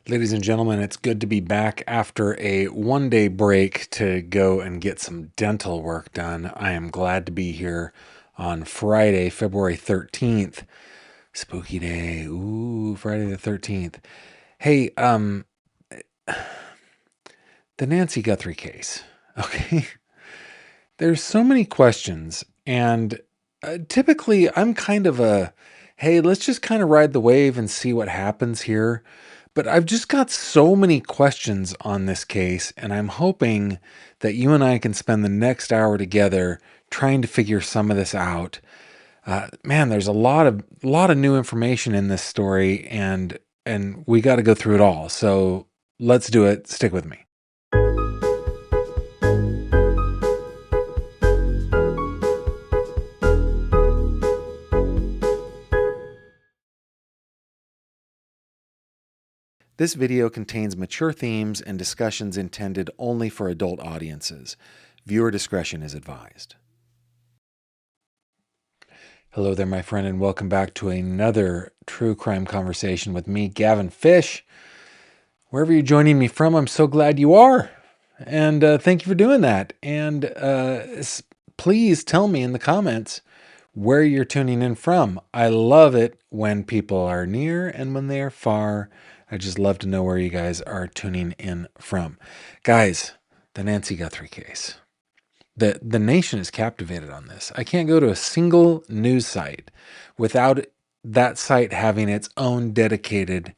Ladies and gentlemen, it's good to be back after a one-day break to go and get some dental work done. I am glad to be here on Friday, February 13th. Spooky day. Ooh, Friday the 13th. Hey, the Nancy Guthrie case. Okay. There's so many questions, and typically I'm kind of hey, let's just kind of ride the wave and see what happens here. But I've just got so many questions on this case, and I'm hoping that you and I can spend the next hour together trying to figure some of this out. Man, there's a lot of new information in this story, and we got to go through it all. So let's do it. Stick with me. This video contains mature themes and discussions intended only for adult audiences. Viewer discretion is advised. Hello there, my friend, and welcome back to another true crime conversation with me, Gavin Fish. Wherever you're joining me from, I'm so glad you are. And thank you for doing that. And please tell me in the comments where you're tuning in from. I love it when people are near and when they are far. I just love to know where you guys are tuning in from. Guys, the Nancy Guthrie case. The nation is captivated on this. I can't go to a single news site without that site having its own dedicated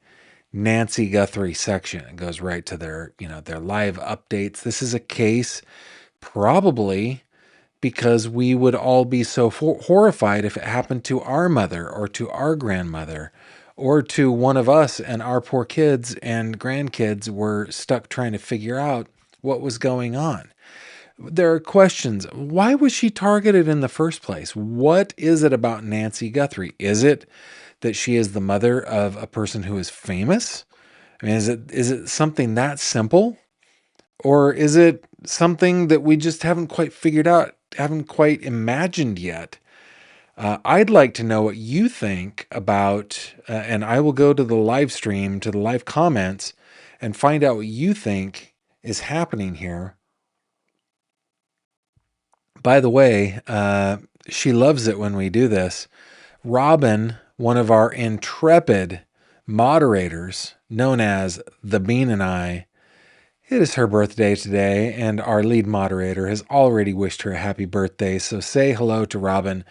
Nancy Guthrie section. It goes right to their live updates. This is a case probably because we would all be so horrified if it happened to our mother or to our grandmother or to one of us, and our poor kids and grandkids were stuck trying to figure out what was going on. There are questions. Why was she targeted in the first place? What is it about Nancy Guthrie? Is it that she is the mother of a person who is famous? I mean, is it something that simple? Or is it something that we just haven't quite figured out, haven't quite imagined yet? I'd like to know what you think about, and I will go to the live stream, to the live comments, and find out what you think is happening here. By the way, she loves it when we do this. Robin, one of our intrepid moderators, known as the Bean and I, it is her birthday today, and our lead moderator has already wished her a happy birthday. So say hello to Robin.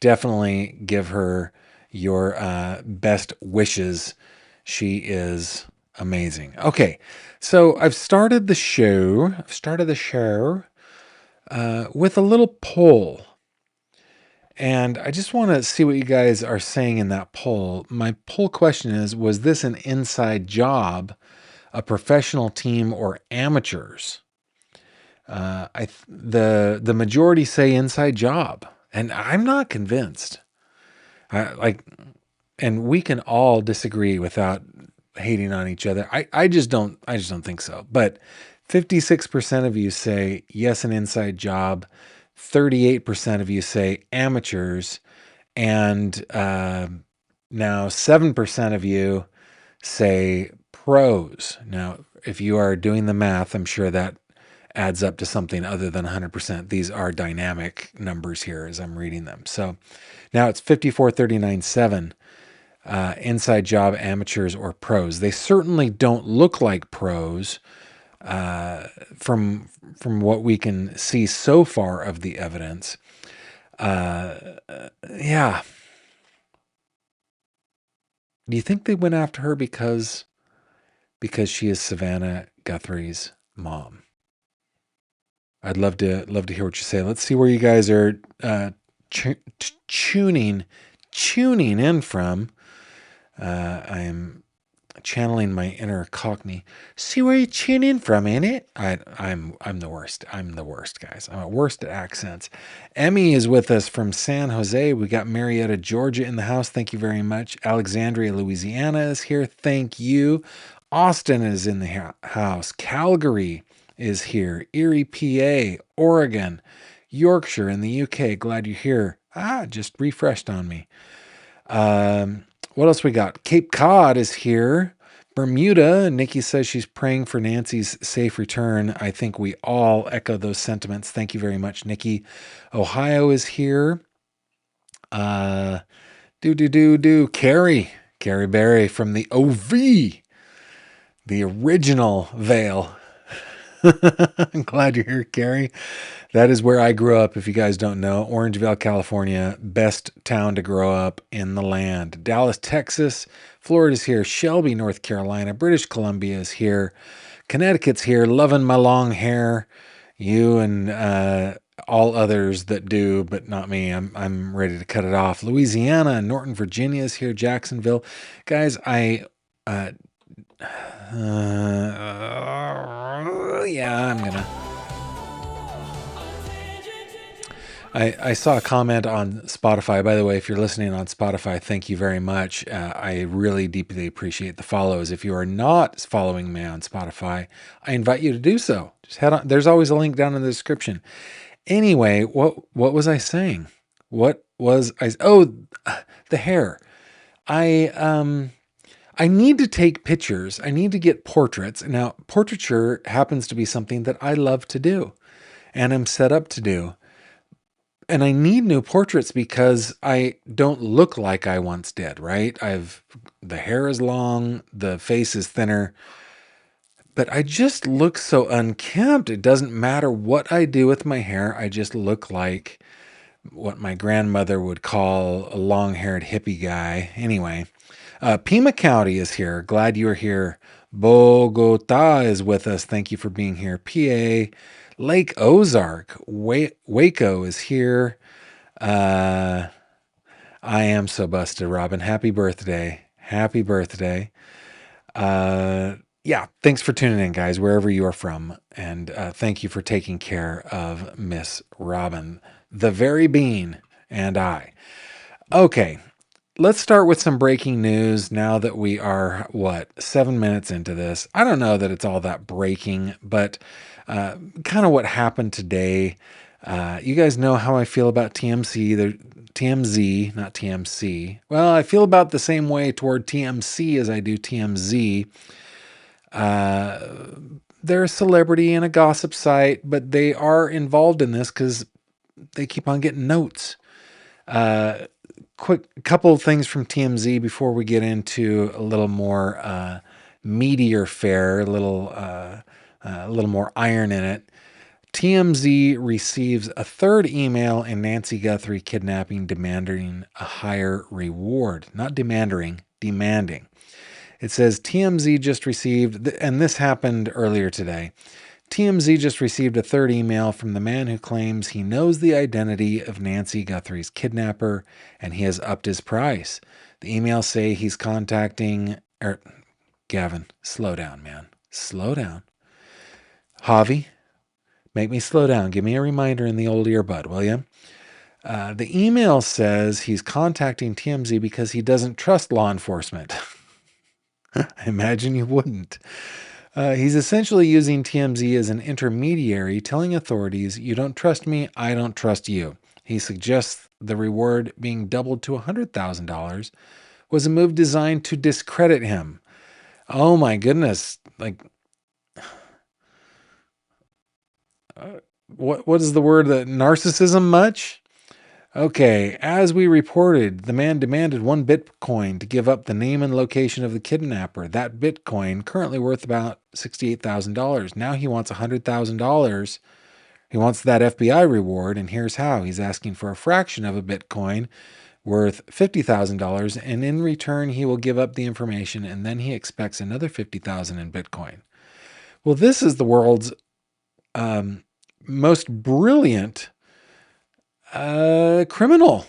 Definitely give her your best wishes. She is amazing. Okay, so I've started the show. With a little poll. And I just want to see what you guys are saying in that poll. My poll question is, was this an inside job, a professional team, or amateurs? The majority say inside job, and I'm not convinced. And we can all disagree without hating on each other. I just don't think so. But 56% of you say yes, an inside job. 38% of you say amateurs, and now 7% of you say pros. Now, if you are doing the math, I'm sure that adds up to something other than 100%. These are dynamic numbers here as I'm reading them. So now it's 54, 39, 7. Inside job, amateurs, or pros. They certainly don't look like pros from what we can see so far of the evidence. Yeah. Do you think they went after her because she is Savannah Guthrie's mom? I'd love to hear what you say. Let's see where you guys are tuning in from. I'm channeling my inner Cockney. See where you tune in from, ain't it? I'm the worst. I'm the worst, guys. I'm at worst at accents. Emmy is with us from San Jose. We got Marietta, Georgia in the house. Thank you very much. Alexandria, Louisiana is here. Thank you. Austin is in the house. Calgary is here. Erie, PA, Oregon, Yorkshire in the UK. Glad you're here. Just refreshed on me. What else we got? Cape Cod is here. Bermuda, Nikki says she's praying for Nancy's safe return. I think we all echo those sentiments. Thank you very much, Nikki. Ohio is here. Carrie Berry from the OV, the original Vale. I'm glad you're here, Carrie. That is where I grew up. If you guys don't know, Orangevale, California, best town to grow up in the land. Dallas, Texas, Florida's here. Shelby, North Carolina, British Columbia is here. Connecticut's here. Loving my long hair. You and all others that do, but not me. I'm ready to cut it off. Louisiana and Norton, Virginia is here. Jacksonville, guys. I saw a comment on Spotify. By the way, if you're listening on Spotify, thank you very much. I really deeply appreciate the follows. If you are not following me on Spotify, I invite you to do so. Just head on. There's always a link down in the description. Anyway, what was I saying? What was I? Oh, the hair. I need to take pictures. I need to get portraits. Now, portraiture happens to be something that I love to do and I'm set up to do. And I need new portraits because I don't look like I once did, right? The hair is long, the face is thinner, but I just look so unkempt. It doesn't matter what I do with my hair. I just look like what my grandmother would call a long-haired hippie guy. Anyway, Pima County is here. Glad you're here. Bogota is with us. Thank you for being here. PA, Lake Ozark, Waco is here. I am so busted, Robin. Happy birthday. Happy birthday. Yeah, thanks for tuning in, guys, wherever you are from. And thank you for taking care of Miss Robin, the very bean, and I. Okay, let's start with some breaking news now that we are, 7 minutes into this. I don't know that it's all that breaking, but kind of what happened today. You guys know how I feel about TMZ, not TMC. Well, I feel about the same way toward TMC as I do TMZ. They're a celebrity and a gossip site, but they are involved in this because they keep on getting notes. Quick couple of things from TMZ before we get into a little more meatier fare, a little more iron in it. TMZ receives a third email in Nancy Guthrie kidnapping demanding a higher reward. Not demanding. It says TMZ just received, and this happened earlier today, TMZ just received a third email from the man who claims he knows the identity of Nancy Guthrie's kidnapper, and he has upped his price. The emails say he's contacting... Gavin, slow down, man. Slow down. Javi, make me slow down. Give me a reminder in the old earbud, will you? The email says he's contacting TMZ because he doesn't trust law enforcement. I imagine you wouldn't. He's essentially using TMZ as an intermediary, telling authorities, you don't trust me, I don't trust you. He suggests the reward being doubled to $100,000 was a move designed to discredit him. Oh my goodness. What is the word? Narcissism much? Okay, as we reported, the man demanded 1 Bitcoin to give up the name and location of the kidnapper. That Bitcoin, currently worth about $68,000. Now he wants $100,000. He wants that FBI reward, and here's how. He's asking for a fraction of a Bitcoin worth $50,000, and in return, he will give up the information, and then he expects another $50,000 in Bitcoin. Well, this is the world's most brilliant criminal.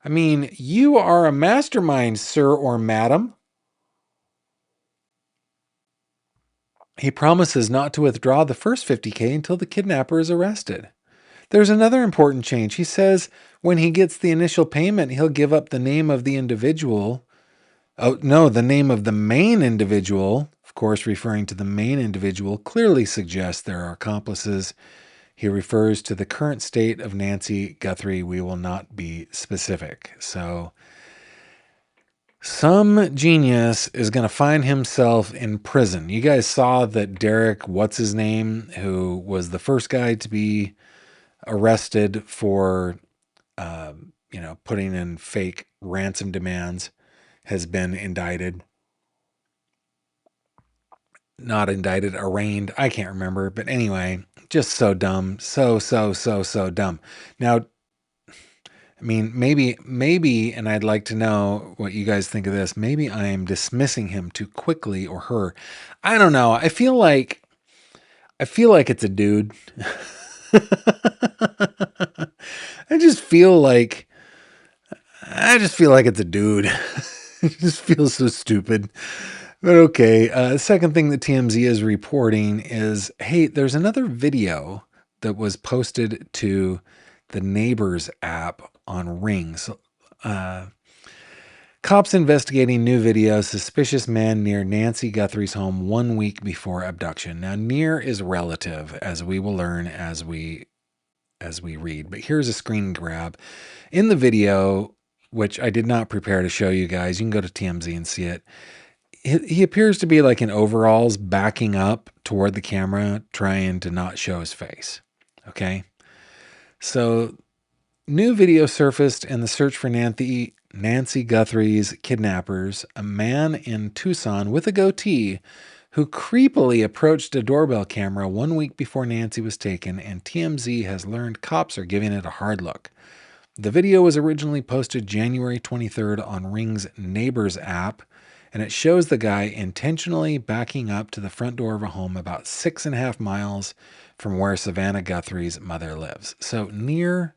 I mean, you are a mastermind, sir or madam. He promises not to withdraw the first $50K until the kidnapper is arrested. There's another important change. He says when he gets the initial payment, he'll give up the name of the individual. Oh, no, the name of the main individual, of course, referring to the main individual, clearly suggests there are accomplices. He refers to the current state of Nancy Guthrie. We will not be specific. So Some genius is going to find himself in prison. You guys saw that Derek, what's his name, who was the first guy to be arrested for, putting in fake ransom demands, has been indicted. Not indicted, arraigned. I can't remember. But anyway, just so dumb. So dumb. Now, I mean, maybe, and I'd like to know what you guys think of this. Maybe I am dismissing him too quickly, or her. I don't know. I feel like it's a dude. I just feel like it's a dude. It just feels so stupid. But okay. Second thing that TMZ is reporting is, hey, there's another video that was posted to the Neighbors app on Rings. Cops investigating new video. Suspicious man near Nancy Guthrie's home 1 week before abduction. Now, near is relative, as we will learn as we read. But here's a screen grab. In the video, which I did not prepare to show you guys, you can go to TMZ and see it. He appears to be like in overalls, backing up toward the camera, trying to not show his face. Okay? So, new video surfaced in the search for Nancy Guthrie's kidnappers. A man in Tucson with a goatee who creepily approached a doorbell camera 1 week before Nancy was taken, and TMZ has learned cops are giving it a hard look. The video was originally posted January 23rd on Ring's Neighbors app, and it shows the guy intentionally backing up to the front door of a home about 6.5 miles from where Savannah Guthrie's mother lives. So near.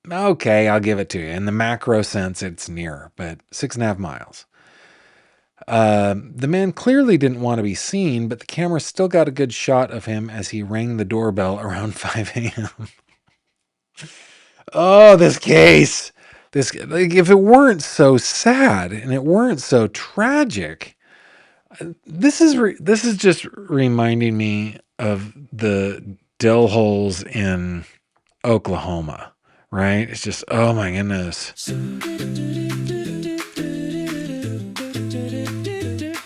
Okay, I'll give it to you. In the macro sense, it's near, but 6.5 miles. The man clearly didn't want to be seen, but the camera still got a good shot of him as he rang the doorbell around 5 a.m. Oh, this case. If it weren't so sad and it weren't so tragic, this is just reminding me of the dill holes in Oklahoma, right? It's just, oh my goodness.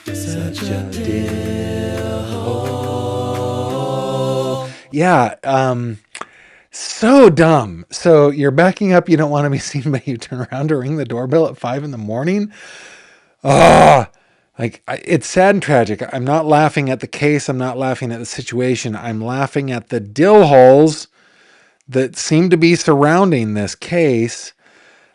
Such a dill hole. Yeah, so dumb. So you're backing up, you don't want to be seen, but you turn around to ring the doorbell at 5 a.m. Oh, it's sad and tragic. I'm not laughing at the case. I'm not laughing at the situation. I'm laughing at the dill holes that seem to be surrounding this case.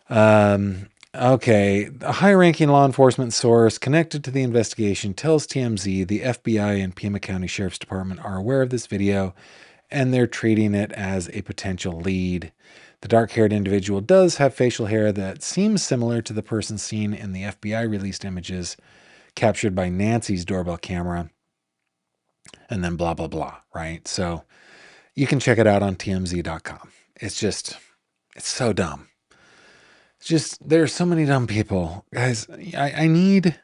Okay. A high-ranking law enforcement source connected to the investigation tells TMZ the FBI and Pima County Sheriff's Department are aware of this video, and they're treating it as a potential lead. The dark-haired individual does have facial hair that seems similar to the person seen in the FBI released images captured by Nancy's doorbell camera, and then blah, blah, blah, right? So you can check it out on TMZ.com. It's so dumb. There are so many dumb people. Guys, maybe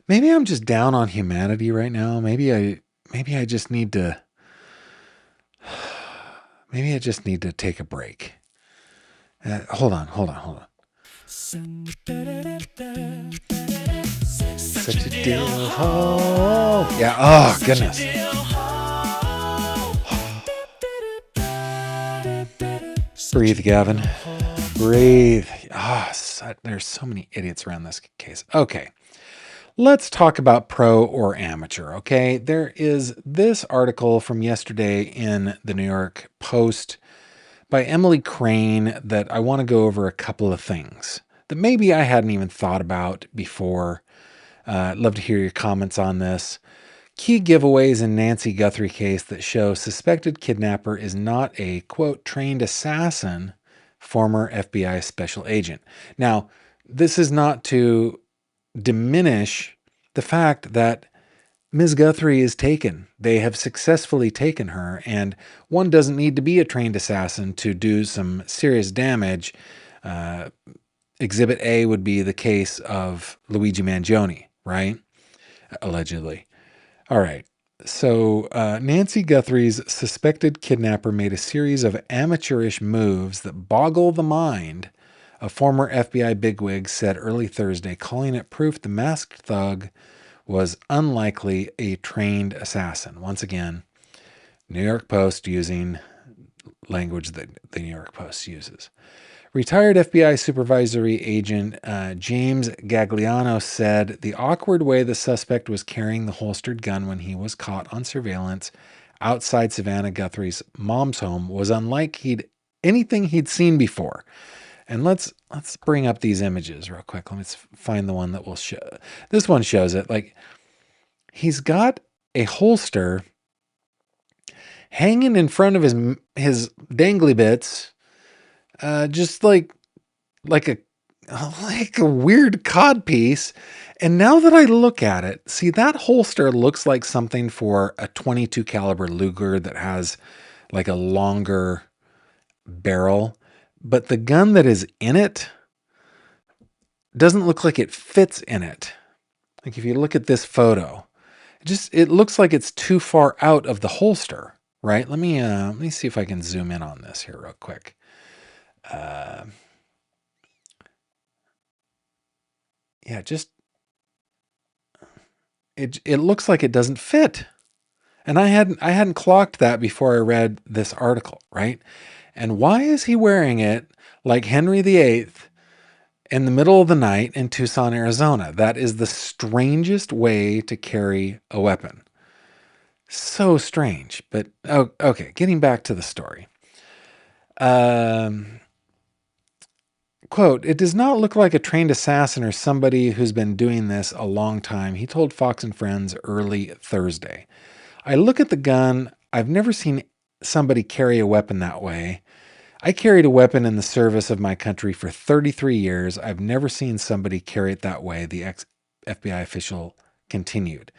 I'm just down on humanity right now. Maybe I just need to take a break. Hold on. Such a dill hole. Yeah, oh goodness. Breathe, Gavin. Breathe. There's so many idiots around this case. Okay. Let's talk about pro or amateur, okay? There is this article from yesterday in the New York Post by Emily Crane that I want to go over a couple of things that maybe I hadn't even thought about before. I'd love to hear your comments on this. Key giveaways in Nancy Guthrie case that show suspected kidnapper is not a, quote, trained assassin, former FBI special agent. Now, this is not to diminish the fact that Ms. Guthrie is taken. They have successfully taken her, and one doesn't need to be a trained assassin to do some serious damage. Exhibit A would be the case of Luigi Mangione, right? Allegedly. All right. So Nancy Guthrie's suspected kidnapper made a series of amateurish moves that boggle the mind a former FBI bigwig said early Thursday, calling it proof the masked thug was unlikely a trained assassin. Once again, New York Post using language that the New York Post uses. Retired FBI supervisory agent James Gagliano said the awkward way the suspect was carrying the holstered gun when he was caught on surveillance outside Savannah Guthrie's mom's home was unlike anything he'd seen before. And let's bring up these images real quick. Let's find the one that will show. This one shows it. Like, he's got a holster hanging in front of his dangly bits, just like a weird cod piece. And now that I look at it, see, that holster looks like something for a .22 caliber Luger that has like a longer barrel, but the gun that is in it doesn't look like it fits in it. Like, if you look at this photo, it looks like it's too far out of the holster, right? Let me see if I can zoom in on this here real quick. Yeah, just it looks like it doesn't fit. And I hadn't clocked that before I read this article, right? And why is he wearing it like Henry VIII in the middle of the night in Tucson, Arizona? That is the strangest way to carry a weapon. So strange. But okay, getting back to the story. Quote, "It does not look like a trained assassin or somebody who's been doing this a long time," he told Fox and Friends early Thursday. "I look at the gun. I've never seen somebody carry a weapon that way. I carried a weapon in the service of my country for 33 years. I've never seen somebody carry it that way," the ex-FBI official continued.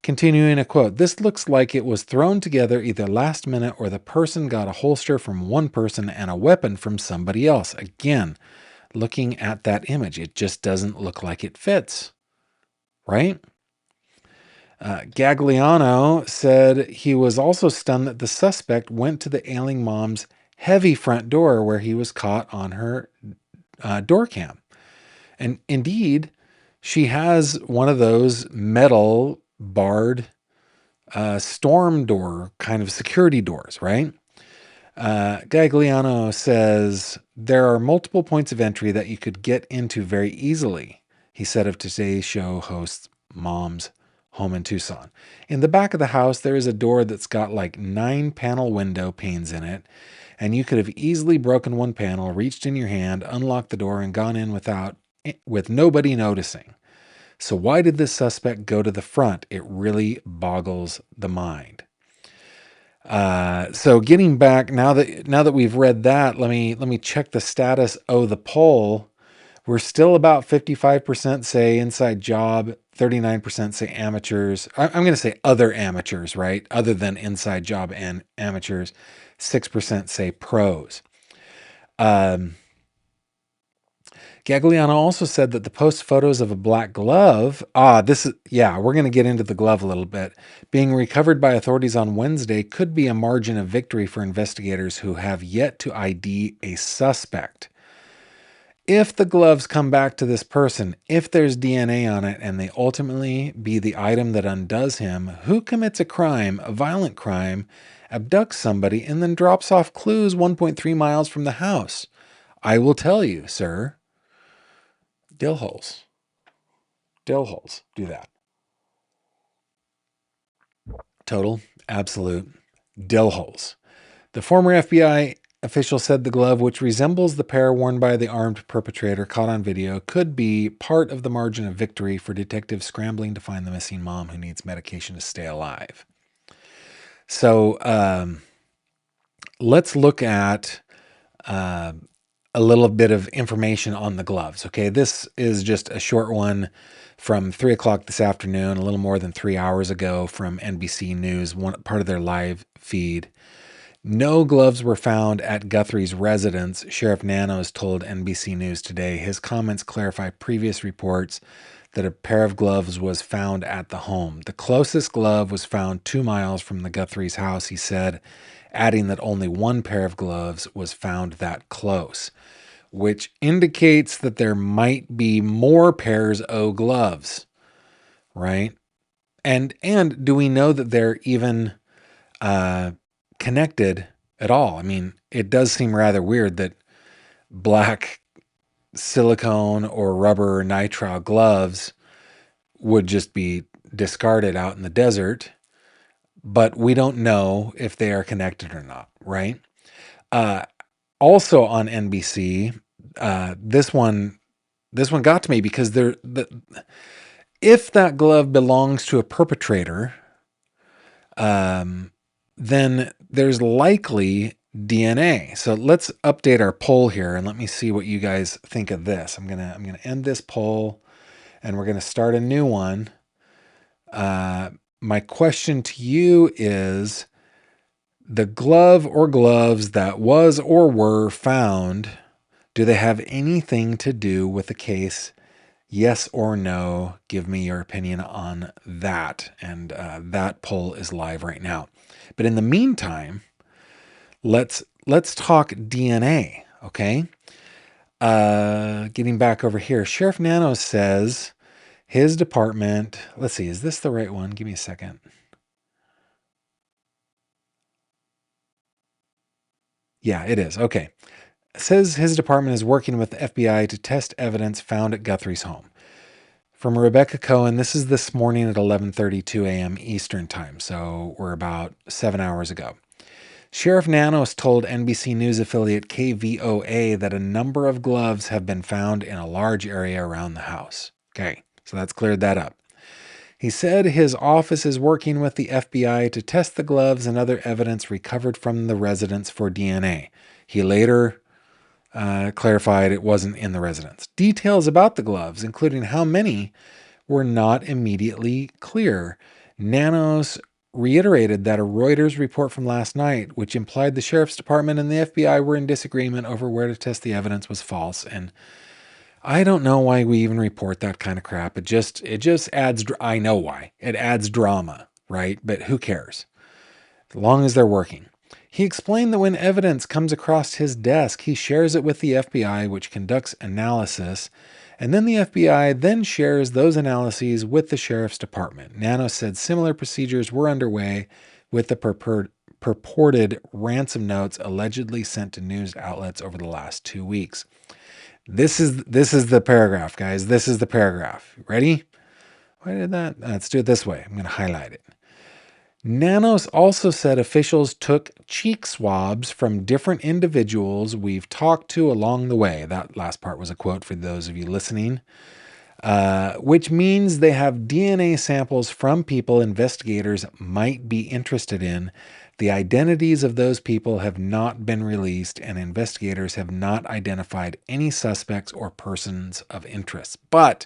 Continuing a quote, "This looks like it was thrown together either last minute or the person got a holster from one person and a weapon from somebody else." Again, looking at that image, it just doesn't look like it fits, right? Gagliano said he was also stunned that the suspect went to the ailing mom's heavy front door where he was caught on her door cam. And indeed, she has one of those metal barred storm door kind of security doors, right? Gagliano says there are multiple points of entry that you could get into very easily, he said of Today's Show host Mom's home in Tucson. "In the back of the house, there is a door that's got like 9 panel window panes in it, and you could have easily broken one panel, reached in your hand, unlocked the door, and gone in with nobody noticing. So why did this suspect go to the front? It really boggles the mind." So getting back, now that we've read that, let me check the status of the poll. We're still about 55% say inside job, 39% say amateurs. I'm going to say other amateurs, right? Other than inside job and amateurs. 6% say pros. Gagliano also said that the post photos of a black glove, we're going to get into the glove a little bit, being recovered by authorities on Wednesday could be a margin of victory for investigators who have yet to ID a suspect. If the gloves come back to this person, if there's DNA on it, and they ultimately be the item that undoes him, who commits a crime, a violent crime, abducts somebody, and then drops off clues 1.3 miles from the house? I will tell you, sir. Dill holes do that. Total, absolute dill holes. The former FBI official said the glove, which resembles the pair worn by the armed perpetrator caught on video, could be part of the margin of victory for detectives scrambling to find the missing mom who needs medication to stay alive. So let's look at a little bit of information on the gloves. Okay, this is just a short one from 3 o'clock this afternoon, a little more than 3 hours ago, from NBC News, part of their live feed. No gloves were found at Guthrie's residence, Sheriff Nanos told NBC News today. His comments clarify previous reports that a pair of gloves was found at the home. The closest glove was found 2 miles from the Guthrie's house, he said, adding that only one pair of gloves was found that close. which indicates that there might be more pairs of gloves, right? And do we know that they're even connected at all? I mean, it does seem rather weird that black silicone or rubber nitrile gloves would just be discarded out in the desert, but we don't know if they are connected or not, right? Also on NBC, this one got to me because if that glove belongs to a perpetrator, then there's likely DNA. So let's update our poll here and let me see what you guys think of this. I'm gonna end this poll and we're gonna start a new one. My question to you is, the glove or gloves that was or were found, do they have anything to do with the case? Yes or no? Give me your opinion on that. And that poll is live right now. But in the meantime, let's talk DNA, okay? Getting back over here, Sheriff Nano says his department, let's see, is this the right one? Give me a second. Yeah, it is. Okay. It says his department is working with the FBI to test evidence found at Guthrie's home. From Rebecca Cohen, this is this morning at 11:32 a.m. Eastern Time, so we're about 7 hours ago. Sheriff Nanos told NBC News affiliate KVOA that a number of gloves have been found in a large area around the house. Okay, so that's cleared that up. He said his office is working with the FBI to test the gloves and other evidence recovered from the residence for DNA. He later clarified it wasn't in the residence. Details about the gloves, including how many, were not immediately clear. Nanos reiterated that a Reuters report from last night, which implied the sheriff's department and the FBI were in disagreement over where to test the evidence, was false. And I don't know why we even report that kind of crap. It just adds, I know why. It adds drama, right? But who cares? As long as they're working. He explained that when evidence comes across his desk, he shares it with the FBI, which conducts analysis, and then the FBI then shares those analyses with the sheriff's department. Nano said similar procedures were underway with the purported ransom notes allegedly sent to news outlets over the last 2 weeks. This is the paragraph, guys. This is the paragraph. Ready? Why did that? Let's do it this way. I'm going to highlight it. Nanos also said officials took cheek swabs from different individuals we've talked to along the way. That last part was a quote for those of you listening, which means they have DNA samples from people investigators might be interested in. The identities of those people have not been released, and investigators have not identified any suspects or persons of interest. But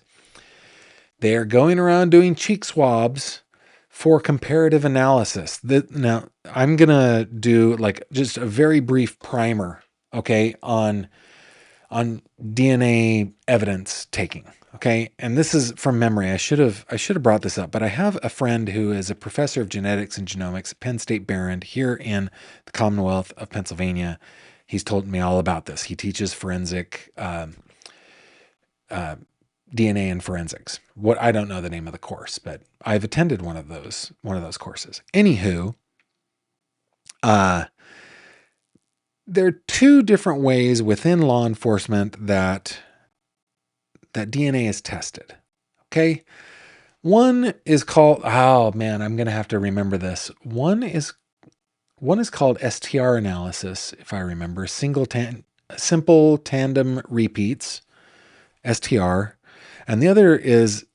they are going around doing cheek swabs for comparative analysis. Now, I'm going to do like just a very brief primer, okay, on DNA evidence taking. Okay, and this is from memory. I should have brought this up, but I have a friend who is a professor of genetics and genomics at Penn State Barron here in the Commonwealth of Pennsylvania. He's told me all about this. He teaches forensic DNA and forensics. What, I don't know the name of the course, but I've attended one of those courses. Anywho, there are two different ways within law enforcement that DNA is tested. Okay. One is called, oh man, I'm going to have to remember this. One is called STR analysis, if I remember, simple tandem repeats, STR. And the other is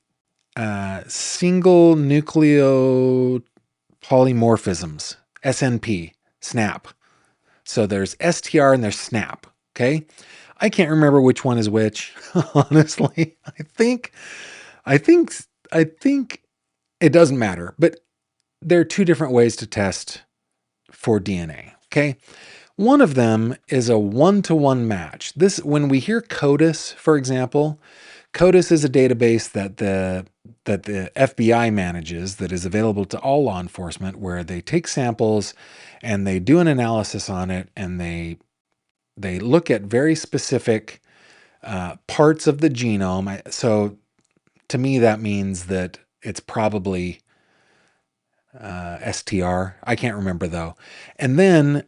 single nucleopolymorphisms, SNP, SNAP. So there's STR and there's SNAP. Okay. I can't remember which one is which, honestly. I think it doesn't matter, but there are two different ways to test for DNA. Okay. One of them is a one-to-one match. This, when we hear CODIS, for example, CODIS is a database that the FBI manages that is available to all law enforcement, where they take samples and they do an analysis on it, and they look at very specific parts of the genome. So to me, that means that it's probably STR. I can't remember though. And then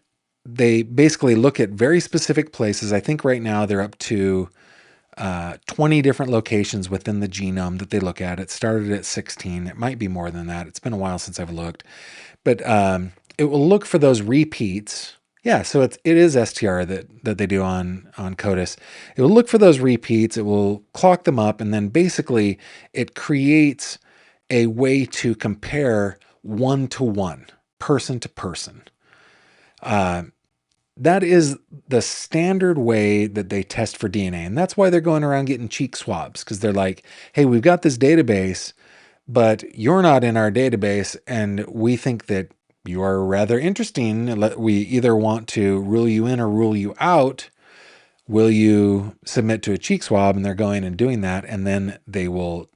they basically look at very specific places. I think right now they're up to 20 different locations within the genome that they look at. It started at 16. It might be more than that. It's been a while since I've looked. But it will look for those repeats. Yeah, so it is STR that they do on CODIS. It will look for those repeats. It will clock them up, and then basically it creates a way to compare one-to-one, person to person. That is the standard way that they test for DNA. And that's why they're going around getting cheek swabs, because they're like, hey, we've got this database, but you're not in our database, and we think that you are rather interesting. We either want to rule you in or rule you out. Will you submit to a cheek swab? And they're going and doing that, and then they will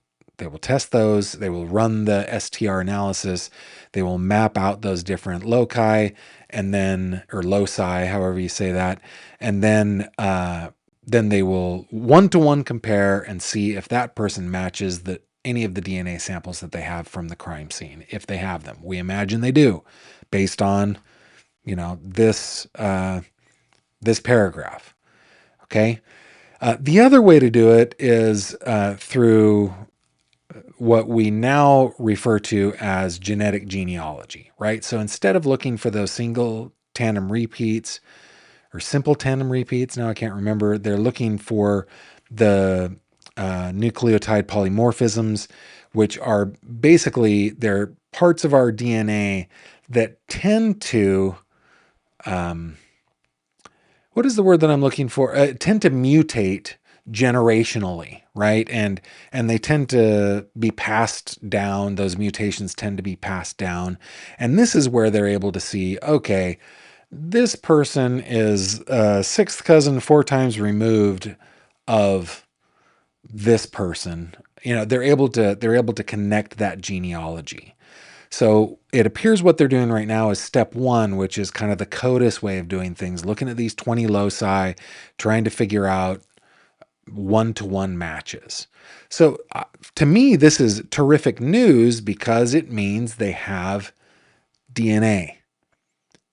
test those. They will run the STR analysis. They will map out those different loci, and then, or loci, however you say that, and then they will one-to-one compare and see if that person matches any of the DNA samples that they have from the crime scene, if they have them. We imagine they do, based on, this paragraph. Okay. The other way to do it is through what we now refer to as genetic genealogy, right? So instead of looking for those single tandem repeats or simple tandem repeats, now I can't remember, they're looking for the nucleotide polymorphisms, which are basically, they're parts of our DNA that tend to, what is the word that I'm looking for? Tend to mutate generationally, right? And they tend to be passed down. Those mutations tend to be passed down. And this is where they're able to see, okay, this person is sixth cousin 4 times removed of this person. They're able to connect that genealogy. So it appears what they're doing right now is step 1, which is kind of the CODIS way of doing things, looking at these 20 loci, trying to figure out one-to-one matches. So to me, this is terrific news because it means they have DNA.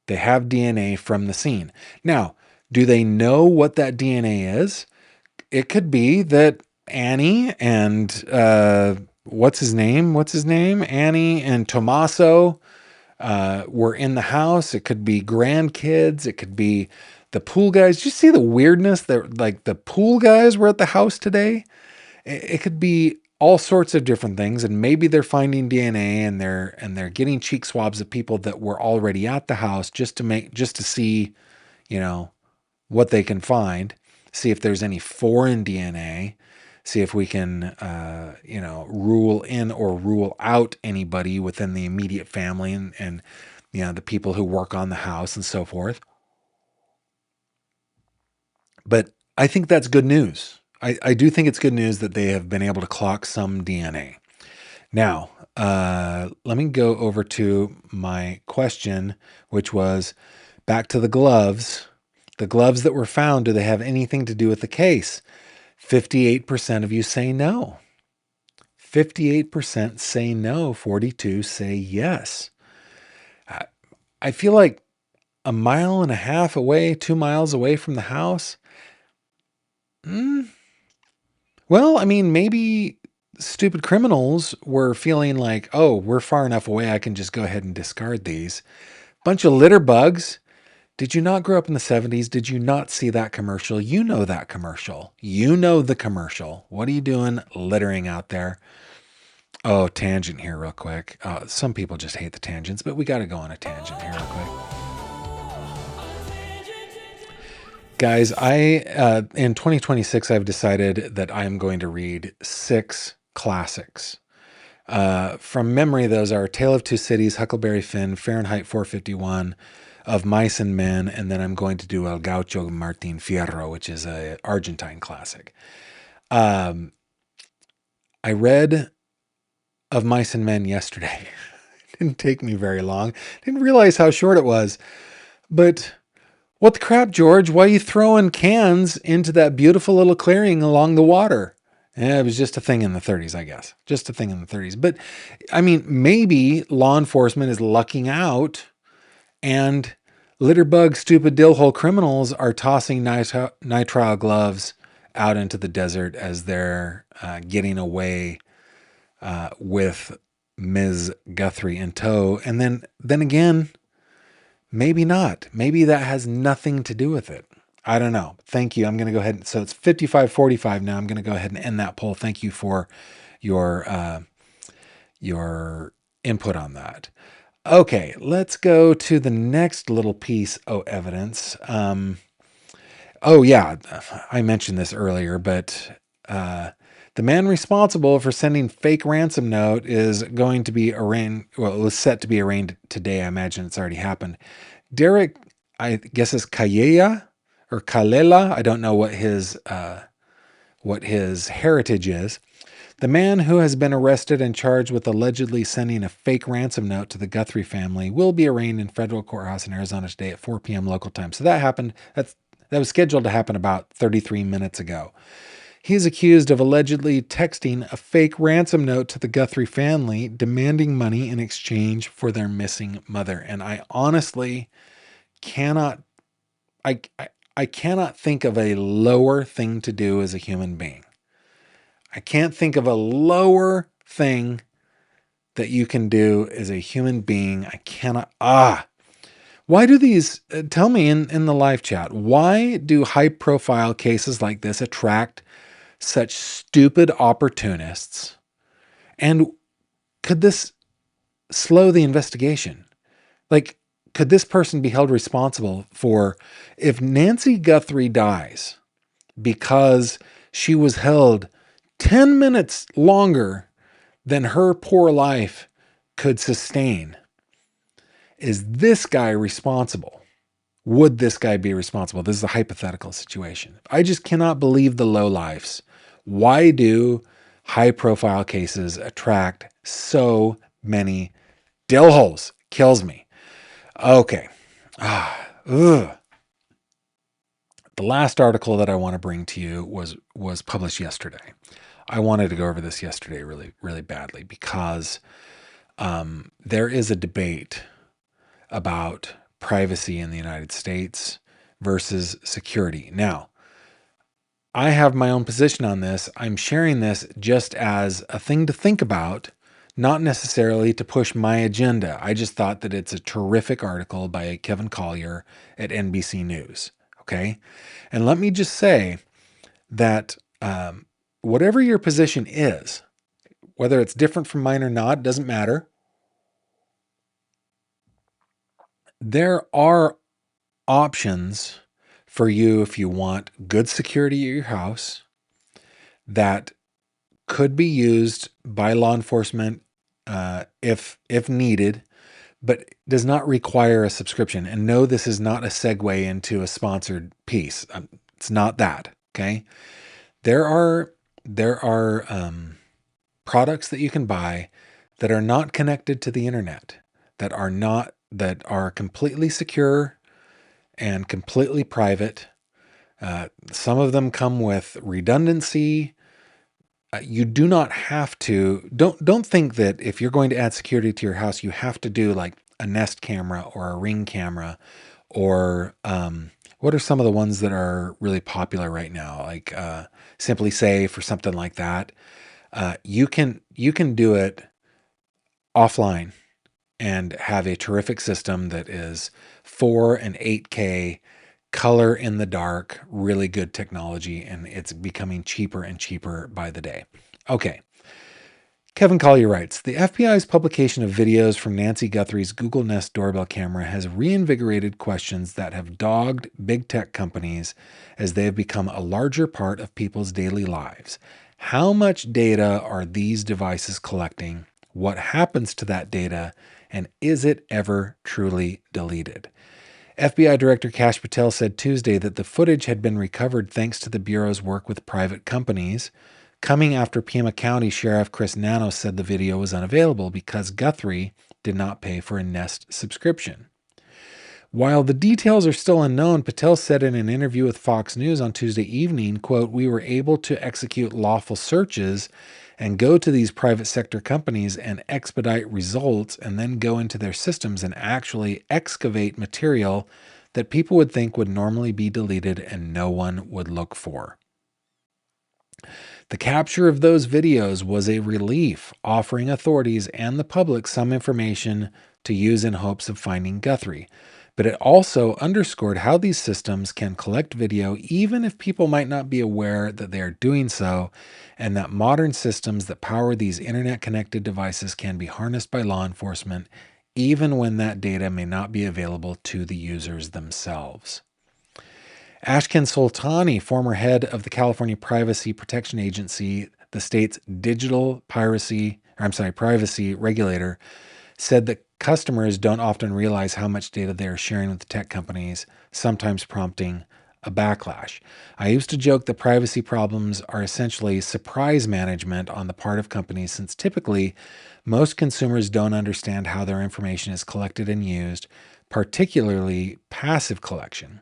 They have DNA from the scene. Now, do they know what that DNA is? It could be that Annie and what's his name? Annie and Tommaso were in the house. It could be grandkids. It could be the pool guys. Did you see the weirdness that like the pool guys were at the house today? It could be all sorts of different things, and maybe they're finding DNA and they're getting cheek swabs of people that were already at the house just to see, what they can find, see if there's any foreign DNA, see if we can, rule in or rule out anybody within the immediate family and the people who work on the house and so forth. But I think that's good news. I do think it's good news that they have been able to clock some DNA. Now, let me go over to my question, which was back to the gloves. The gloves that were found, do they have anything to do with the case? 58% of you say no. 58% say no. 42 say yes. I feel like a mile and a half away, 2 miles away from the house. Well, I mean, maybe stupid criminals were feeling like, oh, we're far enough away, I can just go ahead and discard these. Bunch of litter bugs. Did you not grow up in the 70s? Did you not see that commercial? You know that commercial. You know the commercial. What are you doing littering out there? Oh, tangent here real quick. Some people just hate the tangents, but we got to go on a tangent here real quick. Guys, in 2026, I've decided that I am going to read 6 classics. From memory, those are Tale of Two Cities, Huckleberry Finn, Fahrenheit 451, Of Mice and Men, and then I'm going to do El Gaucho Martin Fierro, which is a Argentine classic. I read Of Mice and Men yesterday. It didn't take me very long. Didn't realize how short it was. But What the crap, George? Why are you throwing cans into that beautiful little clearing along the water? Yeah, it was just a thing in the 30s, I guess. Just a thing in the 30s. But I mean, maybe law enforcement is lucking out and litterbug, stupid dillhole criminals are tossing nitrile gloves out into the desert as they're getting away with Ms. Guthrie in tow. And then again, maybe not. Maybe that has nothing to do with it. I don't know. Thank you. I'm going to go ahead. So it's 55-45 now. I'm going to go ahead and end that poll. Thank you for your input on that. Okay, let's go to the next little piece of evidence. Oh yeah, I mentioned this earlier, but the man responsible for sending fake ransom note is going to be arraigned. Well, it was set to be arraigned today. I imagine it's already happened. Derek, I guess it's Calleja or Kalela. I don't know what his heritage is. The man who has been arrested and charged with allegedly sending a fake ransom note to the Guthrie family will be arraigned in federal courthouse in Arizona today at 4 p.m. local time. So that happened. That was scheduled to happen about 33 minutes ago. He is accused of allegedly texting a fake ransom note to the Guthrie family, demanding money in exchange for their missing mother. And I honestly cannot, I cannot think of a lower thing to do as a human being. I can't think of a lower thing that you can do as a human being. I cannot. Why do these, tell me in the live chat, why do high profile cases like this attract such stupid opportunists? And could this slow the investigation? Like, could this person be held responsible for if Nancy Guthrie dies because she was held 10 minutes longer than her poor life could sustain? Is this guy responsible? Would this guy be responsible? This is a hypothetical situation. I just cannot believe the lowlifes. Why do high profile cases attract so many dill holes? Kills me. Okay. The last article that I want to bring to you was published yesterday. I wanted to go over this yesterday really, really badly because there is a debate about privacy in the United States versus security. Now, I have my own position on this. I'm sharing this just as a thing to think about, not necessarily to push my agenda. I just thought that it's a terrific article by Kevin Collier at NBC News. Okay. And let me just say that whatever your position is, whether it's different from mine or not, doesn't matter. There are options for you if you want good security at your house that could be used by law enforcement if needed, but does not require a subscription. And no, this is not a segue into a sponsored piece. It's not that. Okay, there are products that you can buy that are not connected to the internet, that are completely secure and completely private. Some of them come with redundancy. You do not have to. Don't think that if you're going to add security to your house, you have to do like a Nest camera or a Ring camera, or what are some of the ones that are really popular right now, like Simply Safe or something like that. You can do it offline and have a terrific system that is 4 and 8K color in the dark, really good technology, and it's becoming cheaper and cheaper by the day. Okay. Kevin Collier writes, the FBI's publication of videos from Nancy Guthrie's Google Nest doorbell camera has reinvigorated questions that have dogged big tech companies as they have become a larger part of people's daily lives. How much data are these devices collecting? What happens to that data? And is it ever truly deleted? FBI Director Kash Patel said Tuesday that the footage had been recovered thanks to the Bureau's work with private companies, coming after Pima County Sheriff Chris Nanos said the video was unavailable because Guthrie did not pay for a Nest subscription. While the details are still unknown, Patel said in an interview with Fox News on Tuesday evening, quote, "We were able to execute lawful searches and go to these private sector companies and expedite results and then go into their systems and actually excavate material that people would think would normally be deleted and no one would look for. The capture of those videos was a relief, offering authorities and the public some information to use in hopes of finding Guthrie. But it also underscored how these systems can collect video even if people might not be aware that they are doing so, and that modern systems that power these internet-connected devices can be harnessed by law enforcement even when that data may not be available to the users themselves." Ashken Soltani, former head of the California Privacy Protection Agency, the state's privacy regulator, said that customers don't often realize how much data they are sharing with the tech companies, sometimes prompting a backlash. "I used to joke that privacy problems are essentially surprise management on the part of companies, since typically most consumers don't understand how their information is collected and used, particularly passive collection,"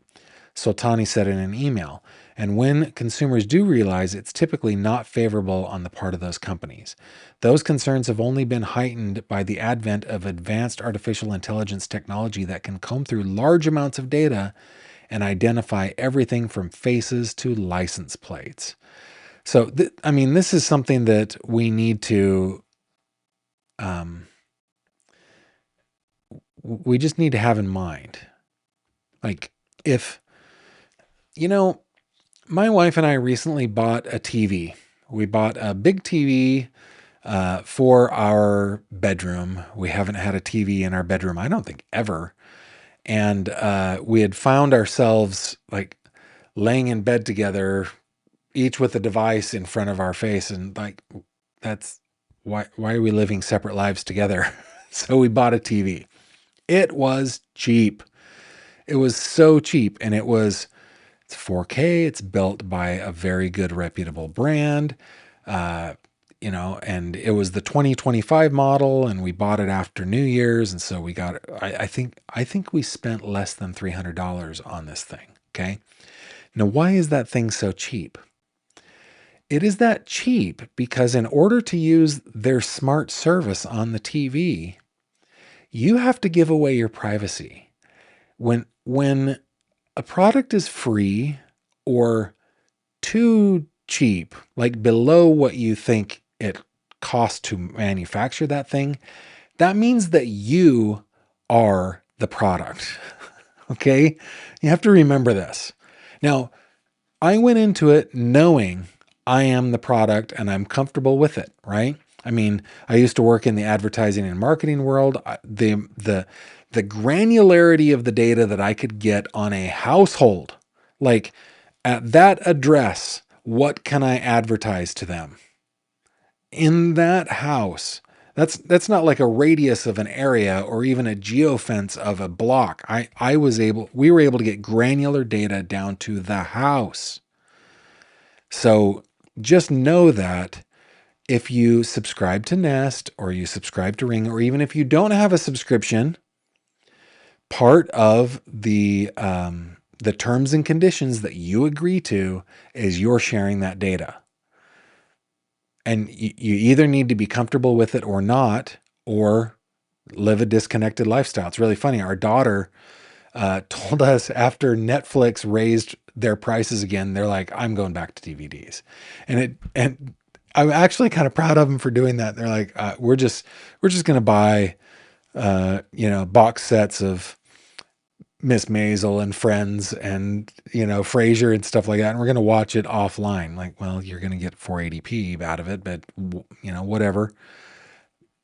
Soltani said in an email. "And when consumers do realize, it's typically not favorable on the part of those companies. Those concerns have only been heightened by the advent of advanced artificial intelligence technology that can comb through large amounts of data and identify everything from faces to license plates." So, this is something that we need to, we just need to have in mind. Like, if, my wife and I recently bought a TV. We bought a big TV for our bedroom. We haven't had a TV in our bedroom, I don't think, ever. And we had found ourselves like laying in bed together, each with a device in front of our face. And like, that's why are we living separate lives together? So we bought a TV. It was cheap. It was so cheap. And it's 4K. It's built by a very good, reputable brand. And it was the 2025 model, and we bought it after New Year's. And so we got it. I think we spent less than $300 on this thing. Okay. Now, why is that thing so cheap? It is that cheap because in order to use their smart service on the TV, you have to give away your privacy. When a product is free or too cheap, like below what you think it costs to manufacture that thing, that means that you are the product. Okay? You have to remember this. Now, I went into it knowing I am the product and I'm comfortable with it, right? I mean, I used to work in the advertising and marketing world. The granularity of the data that I could get on a household, like at that address, what can I advertise to them? In that house, that's not like a radius of an area or even a geofence of a block. We were able to get granular data down to the house. So just know that if you subscribe to Nest or you subscribe to Ring, or even if you don't have a subscription, part of the terms and conditions that you agree to is you're sharing that data. And you either need to be comfortable with it or not, or live a disconnected lifestyle. It's really funny. Our daughter told us after Netflix raised their prices again, they're like, "I'm going back to DVDs." And I'm actually kind of proud of them for doing that. They're like, we're just going to buy, box sets of Miss Maisel and Friends and, Frasier and stuff like that. And we're going to watch it offline. Like, well, you're going to get 480p out of it, but whatever.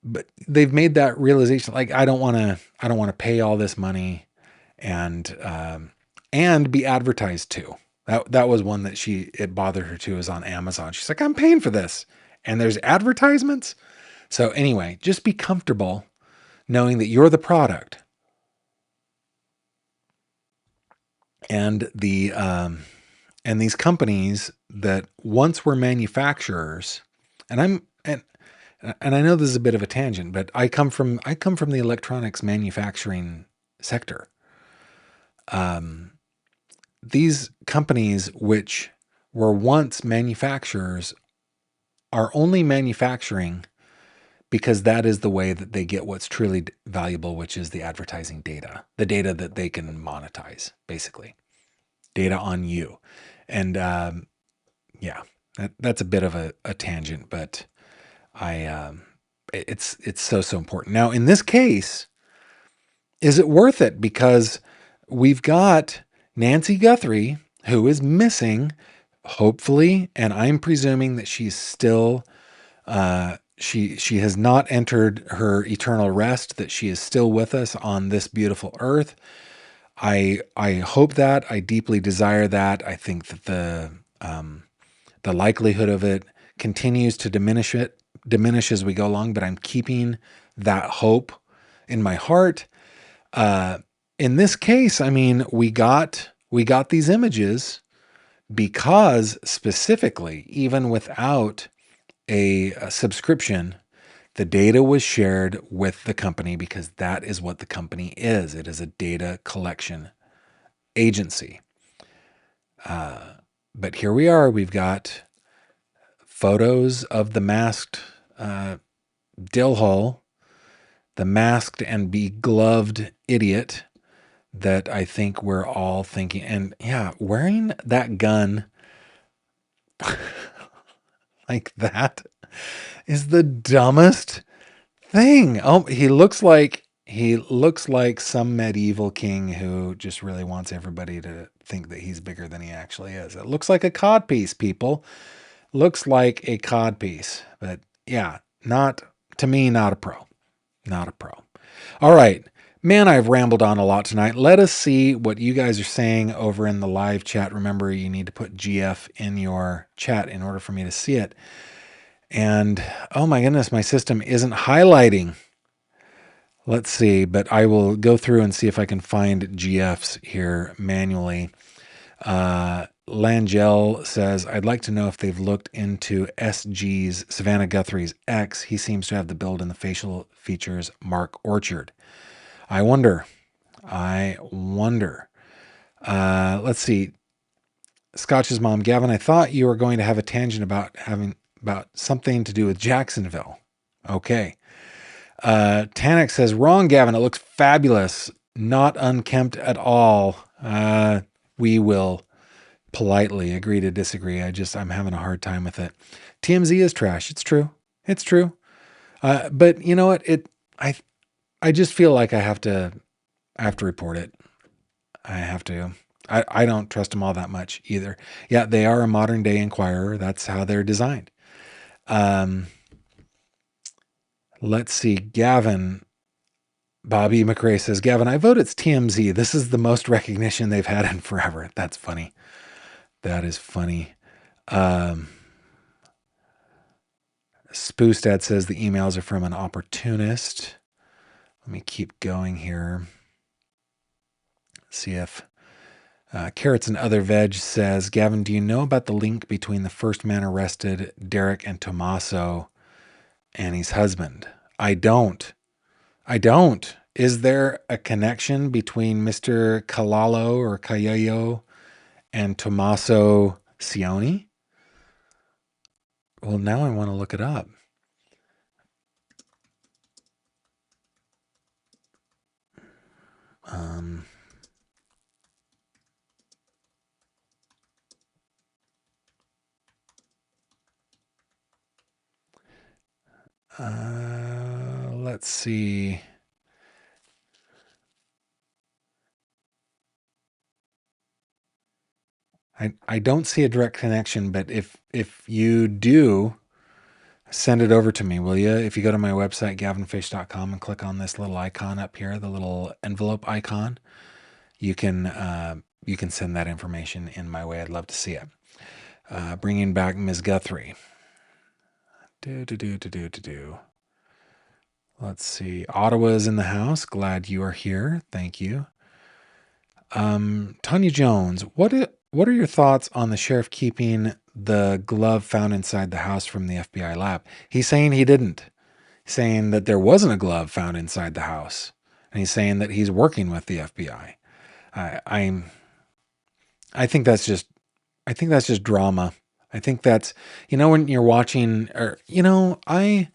But they've made that realization. Like, I don't want to pay all this money and be advertised to. That was one that it bothered her too, is on Amazon. She's like, "I'm paying for this and there's advertisements." So anyway, just be comfortable knowing that you're the product. And and these companies that once were manufacturers, and I know this is a bit of a tangent, but I come from the electronics manufacturing sector. These companies, which were once manufacturers, are only manufacturing because that is the way that they get what's truly valuable, which is the advertising data, the data that they can monetize, basically data on you. And yeah, that's a bit of a tangent, but it's so important. Now, in this case, is it worth it? Because we've got Nancy Guthrie, who is missing, hopefully, and I'm presuming that she's still she has not entered her eternal rest, that she is still with us on this beautiful earth. I hope that. I deeply desire that. I think that the likelihood of it continues to diminish as we go along, but I'm keeping that hope in my heart. In this case, I mean, we got these images because specifically, even without a subscription, the data was shared with the company because that is what the company is. It is a data collection agency. But here we are. We've got photos of the masked dill hole, the masked and begloved idiot that I think we're all thinking. And yeah, wearing that gun like that is the dumbest thing. Oh, he looks like some medieval king who just really wants everybody to think that he's bigger than he actually is. It looks like a codpiece, people. Looks like a codpiece. But yeah, not to me, not a pro. Not a pro. All right. Man, I've rambled on a lot tonight. Let us see what you guys are saying over in the live chat. Remember, you need to put GF in your chat in order for me to see it. And oh my goodness, my system isn't highlighting. Let's see, but I will go through and see if I can find GFs here manually. Langell says, I'd like to know if they've looked into SG's Savannah Guthrie's ex. He seems to have the build and the facial features Mark Orchard. I wonder. Let's see. Scotch's mom, Gavin, I thought you were going to have a tangent about something to do with Jacksonville. Okay. Tanik says, wrong, Gavin. It looks fabulous. Not unkempt at all. We will politely agree to disagree. I'm having a hard time with it. TMZ is trash. It's true. It's true. But you know what? I just feel like I have to report it. I have to. I don't trust them all that much either. Yeah, they are a modern day Inquirer. That's how they're designed. Let's see. Bobby McRae says, Gavin, I vote it's TMZ. This is the most recognition they've had in forever. That's funny. That is funny. Spoostad says the emails are from an opportunist. Let me keep going here. See if Carrots and Other Veg says, Gavin, do you know about the link between the first man arrested, Derek, and Tommaso, Annie's husband? I don't. Is there a connection between Mr. Kalalo or Kayayo and Tommaso Sioni? Well, now I want to look it up. Let's see. I don't see a direct connection, but if you do, send it over to me, will you? If you go to my website, gavinfish.com, and click on this little icon up here, the little envelope icon, you can send that information in my way. I'd love to see it. Bringing back Ms. Guthrie. Let's see. Ottawa's in the house. Glad you are here. Thank you. Tanya Jones, what are your thoughts on the sheriff keeping the glove found inside the house from the FBI lab? He's saying he didn't. He's saying that there wasn't a glove found inside the house. And he's saying that he's working with the FBI. I'm I think that's just drama. I think that's, when you're watching, or I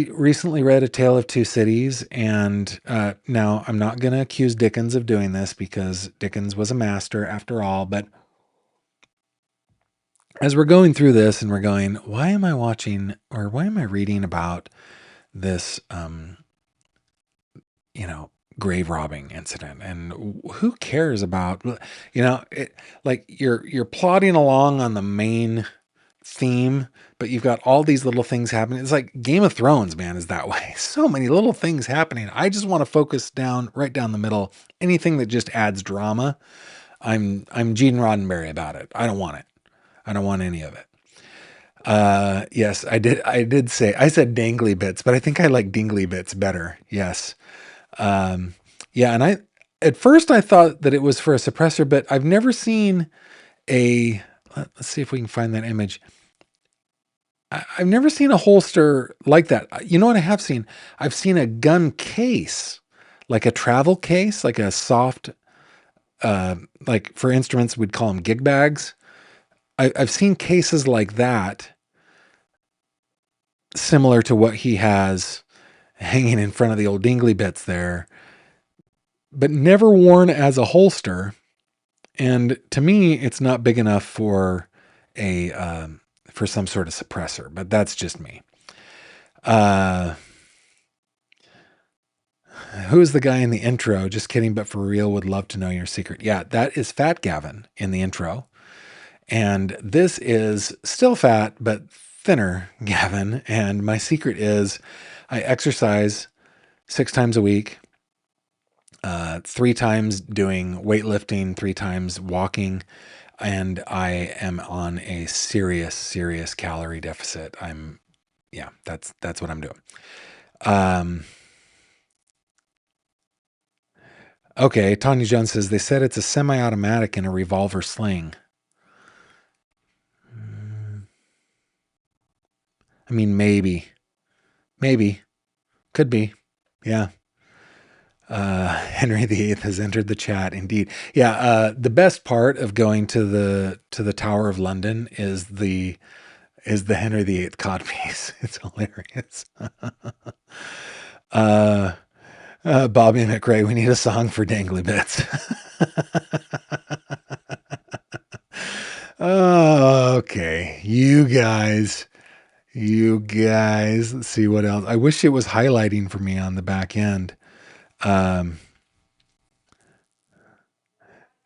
recently read A Tale of Two Cities, and now I'm not going to accuse Dickens of doing this because Dickens was a master after all. But as we're going through this and we're going, why am I watching or why am I reading about this, you know, grave robbing incident? And who cares about, like you're plodding along on the main theme, but you've got all these little things happening. It's like Game of Thrones, man, is that way. So many little things happening. I just want to focus right down the middle. Anything that just adds drama, I'm Gene Roddenberry about it. I don't want it. I don't want any of it. Yes, I said dangly bits, but I think I like dingly bits better. Yes. Um, yeah. And at first I thought that it was for a suppressor, but I've never seen let's see if we can find that image. I've never seen a holster like that. You know what I have seen? I've seen a gun case, like a travel case, like a soft, like for instruments, we'd call them gig bags. I've seen cases like that, similar to what he has hanging in front of the old dingly bits there, but never worn as a holster. And to me, it's not big enough for for some sort of suppressor, but that's just me. Who's the guy in the intro? Just kidding, but for real, would love to know your secret. Yeah, that is Fat Gavin in the intro. And this is still fat, but thinner Gavin. And my secret is I exercise 6 times a week, 3 times doing weightlifting, 3 times walking. And I am on a serious calorie deficit. That's what I'm doing. Okay, Tanya Jones says they said it's a semi-automatic and a revolver sling. I mean, maybe, could be, yeah. Henry VIII has entered the chat. Indeed, yeah. The best part of going to the Tower of London is the Henry VIII codpiece. It's hilarious. Bobby McRae, we need a song for Dangly Bits. Oh, okay. You guys. Let's see what else. I wish it was highlighting for me on the back end.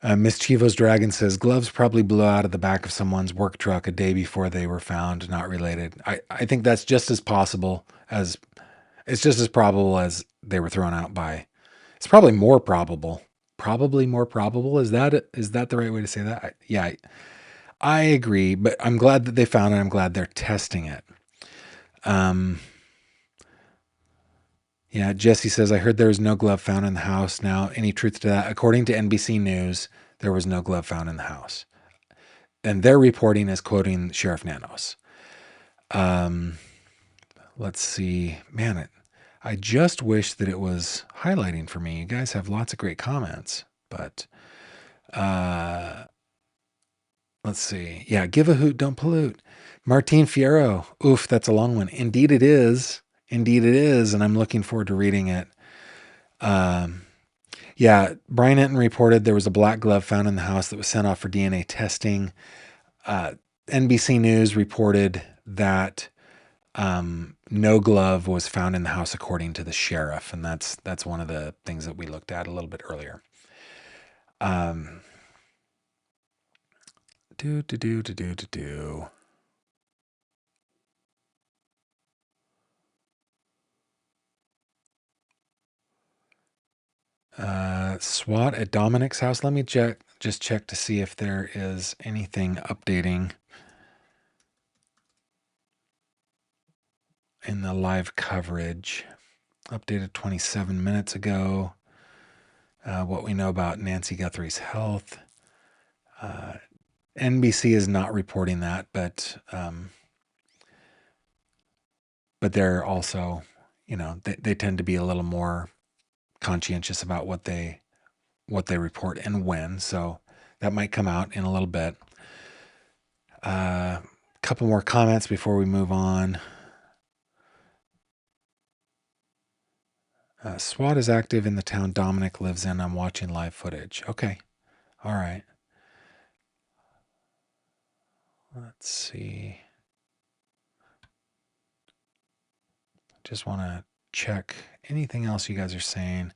Miss Chivo's Dragon says gloves probably blew out of the back of someone's work truck a day before they were found, not related. I think that's just as possible as it's just as probable as they were thrown out by. It's probably more probable. Probably more probable. Is that the right way to say that? I agree, but I'm glad that they found it. I'm glad they're testing it. Yeah, Jesse says, I heard there was no glove found in the house. Now, any truth to that? According to NBC News, there was no glove found in the house. And their reporting is quoting Sheriff Nanos. Let's see. Man, I just wish that it was highlighting for me. You guys have lots of great comments, but let's see. Yeah, give a hoot, don't pollute. Martine Fierro. Oof, that's a long one. Indeed it is. And I'm looking forward to reading it. Yeah, Brian Enton reported there was a black glove found in the house that was sent off for DNA testing. NBC News reported that no glove was found in the house according to the sheriff, and that's one of the things that we looked at a little bit earlier. SWAT at Dominic's house. Let me check to see if there is anything updating in the live coverage. Updated 27 minutes ago. What we know about Nancy Guthrie's health. NBC is not reporting that, but they're also, they tend to be a little more conscientious about what they what they report and when. So that might come out in a little bit. A couple more comments before we move on. SWAT is active in the town Dominic lives in. I'm watching live footage. Okay. All right. Let's see. Just want to check anything else you guys are saying.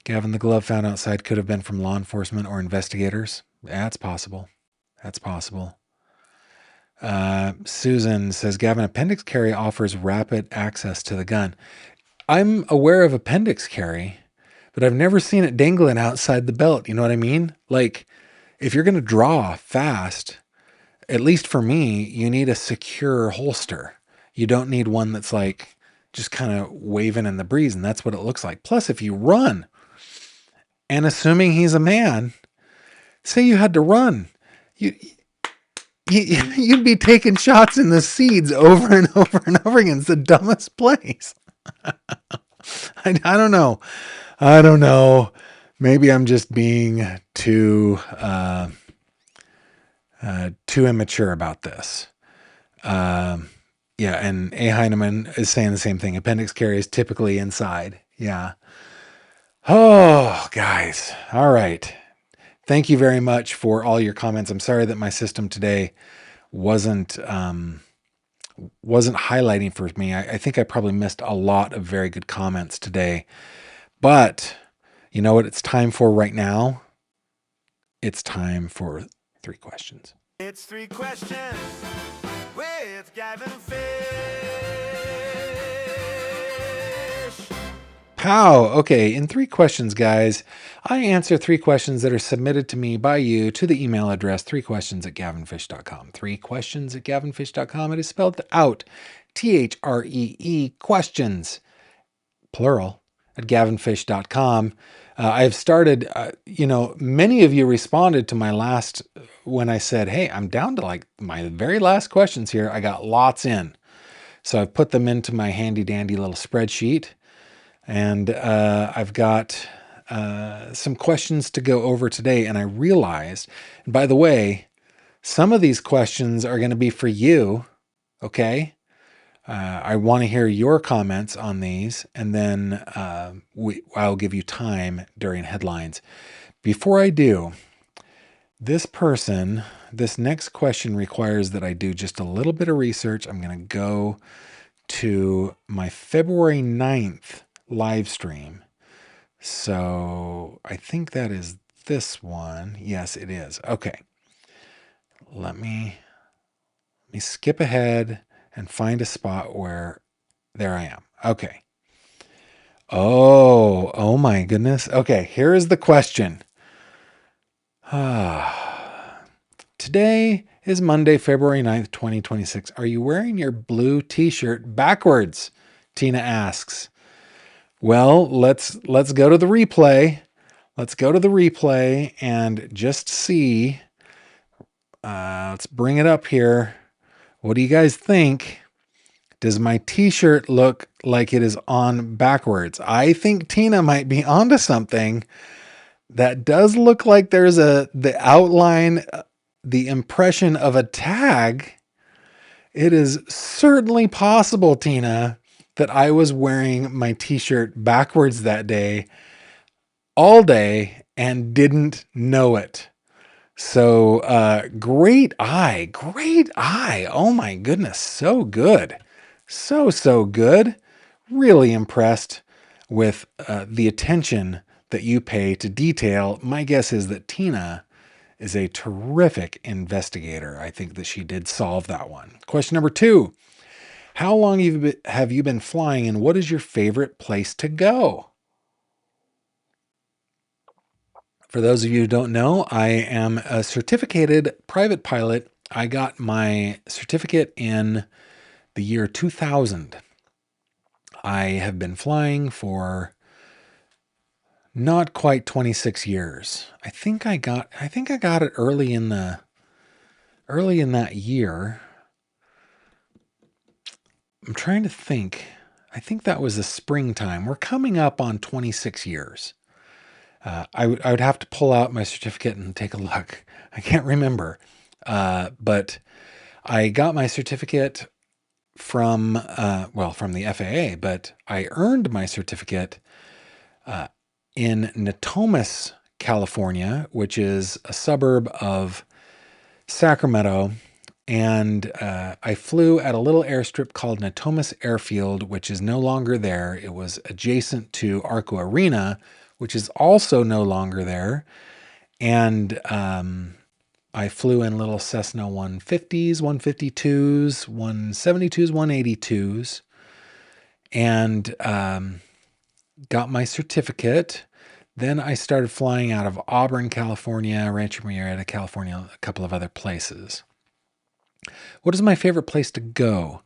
Gavin, the glove found outside could have been from law enforcement or investigators. That's possible. That's possible. Susan says, Gavin, appendix carry offers rapid access to the gun. I'm aware of appendix carry, but I've never seen it dangling outside the belt. You know what I mean? Like, if you're going to draw fast, at least for me, you need a secure holster. You don't need one that's like just kind of waving in the breeze, and that's what it looks like. Plus, if you run, and assuming he's a man, say you had to run, you'd be taking shots in the seeds over and over and over again. It's the dumbest place. I don't know. I don't know. Maybe I'm just being too immature about this. Yeah, and A. Heinemann is saying the same thing. Appendix carry is typically inside. Yeah. Oh, guys. All right. Thank you very much for all your comments. I'm sorry that my system today wasn't highlighting for me. I think I probably missed a lot of very good comments today. But you know what it's time for right now? It's time for 3 questions. It's 3 questions with Gavin Fish. Pow! Okay, in 3 questions, guys, I answer 3 questions that are submitted to me by you to the email address 3questions@gavinfish.com. 3questions@gavinfish.com. It is spelled out THREE questions, plural, at gavinfish.com. I have started, many of you responded to my last, when I said, hey, I'm down to like my very last questions here. I got lots in. So I've put them into my handy dandy little spreadsheet. And I've got some questions to go over today. And I realized, and by the way, some of these questions are going to be for you. Okay. I want to hear your comments on these, and then I'll give you time during headlines. Before I do, this next question requires that I do just a little bit of research. I'm going to go to my February 9th live stream. So I think that is this one. Yes, it is. Okay. Let me skip ahead and find a spot where there I am. Okay. Oh my goodness. Okay, here is the question. Today is Monday, February 9th, 2026. Are you wearing your blue t-shirt backwards? Tina asks. Well, let's go to the replay. Let's go to the replay and just see. Let's bring it up here. What do you guys think? Does my t-shirt look like it is on backwards? I think Tina might be onto something. That does look like there's the outline, the impression of a tag. It is certainly possible, Tina, that I was wearing my t-shirt backwards that day, all day, and didn't know it. So, great eye. Oh my goodness. So good. So good. Really impressed with the attention that you pay to detail. My guess is that Tina is a terrific investigator. I think that she did solve that one. Question number 2. How long have you been flying, and what is your favorite place to go? For those of you who don't know, I am a certificated private pilot. I got my certificate in the year 2000. I have been flying for not quite 26 years. I think I got it early in that year. I'm trying to think. I think that was the springtime. We're coming up on 26 years. I would have to pull out my certificate and take a look. I can't remember. But I got my certificate from the FAA, but I earned my certificate in Natomas, California, which is a suburb of Sacramento. And I flew at a little airstrip called Natomas Airfield, which is no longer there. It was adjacent to Arco Arena, which is also no longer there. And I flew in little Cessna 150s, 152s, 172s, 182s, and got my certificate. Then I started flying out of Auburn, California, Rancho Murrieta, California, a couple of other places. What is my favorite place to go?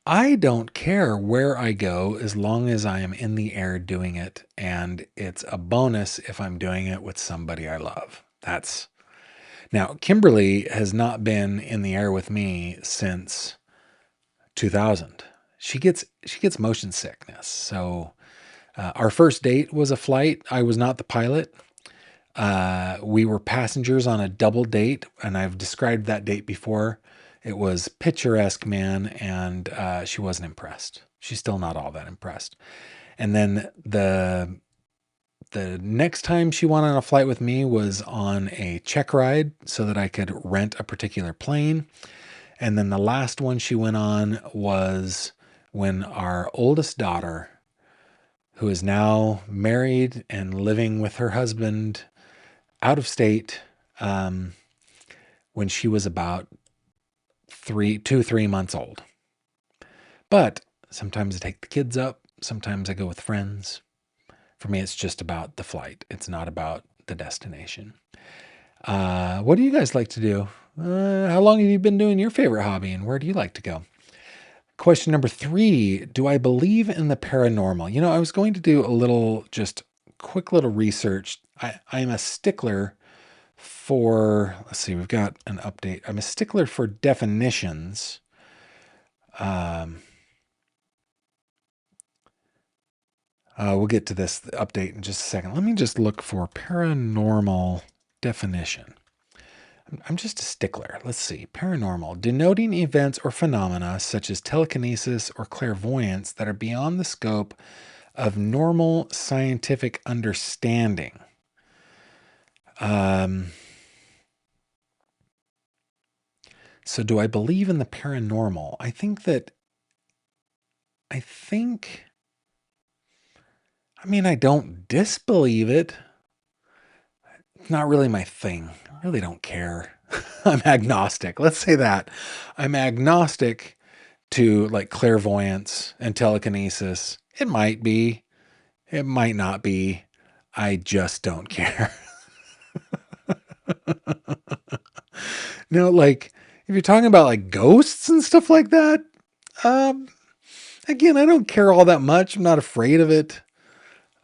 I don't care where I go as long as I am in the air doing it. And it's a bonus if I'm doing it with somebody I love. Now, Kimberly has not been in the air with me since 2000. She gets motion sickness. So our first date was a flight. I was not the pilot. We were passengers on a double date, and I've described that date before. It was picturesque, man, and she wasn't impressed. She's still not all that impressed. And then the next time she went on a flight with me was on a check ride so that I could rent a particular plane. And then the last one she went on was when our oldest daughter, who is now married and living with her husband out of state, when she was about 3 months old. But sometimes I take the kids up. Sometimes I go with friends. For me, it's just about the flight. It's not about the destination. What do you guys like to do? How long have you been doing your favorite hobby, and where do you like to go? Question number 3, do I believe in the paranormal? You know, I was going to do a little, just quick little research. I am a stickler for, let's see, we've got an update. I'm a stickler for definitions. We'll get to this update in just a second. Let me just look for paranormal definition. I'm just a stickler. Let's see. Paranormal, denoting events or phenomena such as telekinesis or clairvoyance that are beyond the scope of normal scientific understanding. So do I believe in the paranormal? I don't disbelieve it. It's not really my thing. I really don't care. I'm agnostic. Let's say that. I'm agnostic to like clairvoyance and telekinesis. It might be. It might not be. I just don't care. No, like if you're talking about like ghosts and stuff like that, again, I don't care all that much. I'm not afraid of it.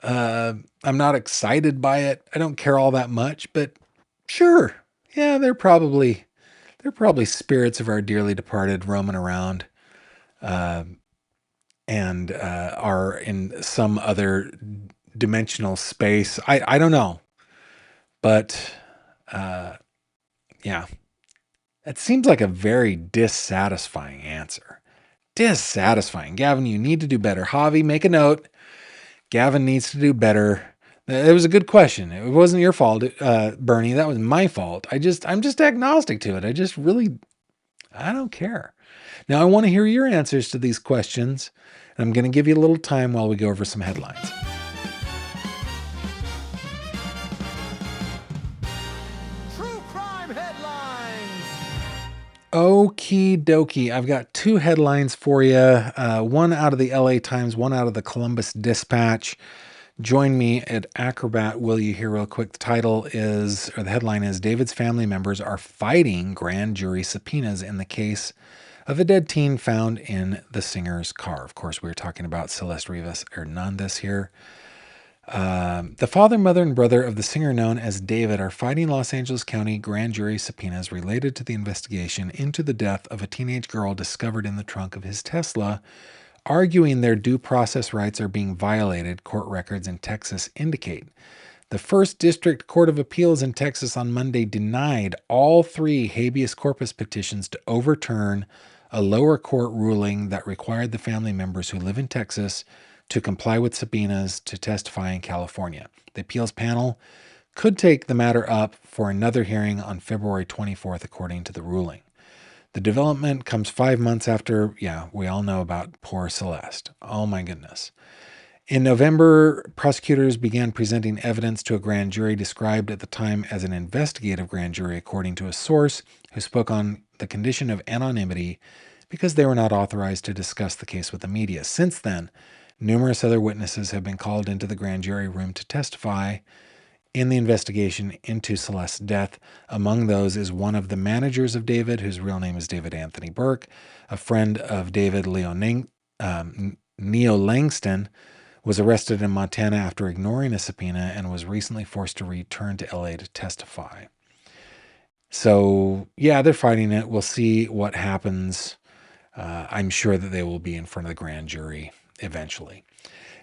I'm not excited by it. I don't care all that much, but sure. Yeah, they're probably spirits of our dearly departed roaming around, and are in some other dimensional space. I don't know, but yeah, it seems like a very dissatisfying answer. Dissatisfying. Gavin, you need to do better. Javi, make a note. Gavin needs to do better. It was a good question. It wasn't your fault, Bernie. That was my fault. I'm just agnostic to it. I don't care. Now I want to hear your answers to these questions. And I'm going to give you a little time while we go over some headlines. True crime headlines. Okie dokie. I've got 2 headlines for you. One out of the LA Times, one out of the Columbus Dispatch. Join me at Acrobat, will you, here real quick. The headline is, David's family members are fighting grand jury subpoenas in the case of a dead teen found in the singer's car. Of course, we were talking about Celeste Rivas Hernandez here. The father, mother, and brother of the singer known as David are fighting Los Angeles County grand jury subpoenas related to the investigation into the death of a teenage girl discovered in the trunk of his Tesla arguing their due process rights are being violated, court records in Texas indicate. The First District Court of Appeals in Texas on Monday denied all 3 habeas corpus petitions to overturn a lower court ruling that required the family members who live in Texas to comply with subpoenas to testify in California. The appeals panel could take the matter up for another hearing on February 24th, according to the ruling. The development comes 5 months after, we all know about poor Celeste. Oh my goodness. In November, prosecutors began presenting evidence to a grand jury described at the time as an investigative grand jury, according to a source who spoke on the condition of anonymity because they were not authorized to discuss the case with the media. Since then, numerous other witnesses have been called into the grand jury room to testify in the investigation into Celeste's death. Among those is one of the managers of David, whose real name is David Anthony Burke, a friend of David, Neo Langston, was arrested in Montana after ignoring a subpoena and was recently forced to return to LA to testify. So, they're fighting it. We'll see what happens. I'm sure that they will be in front of the grand jury eventually.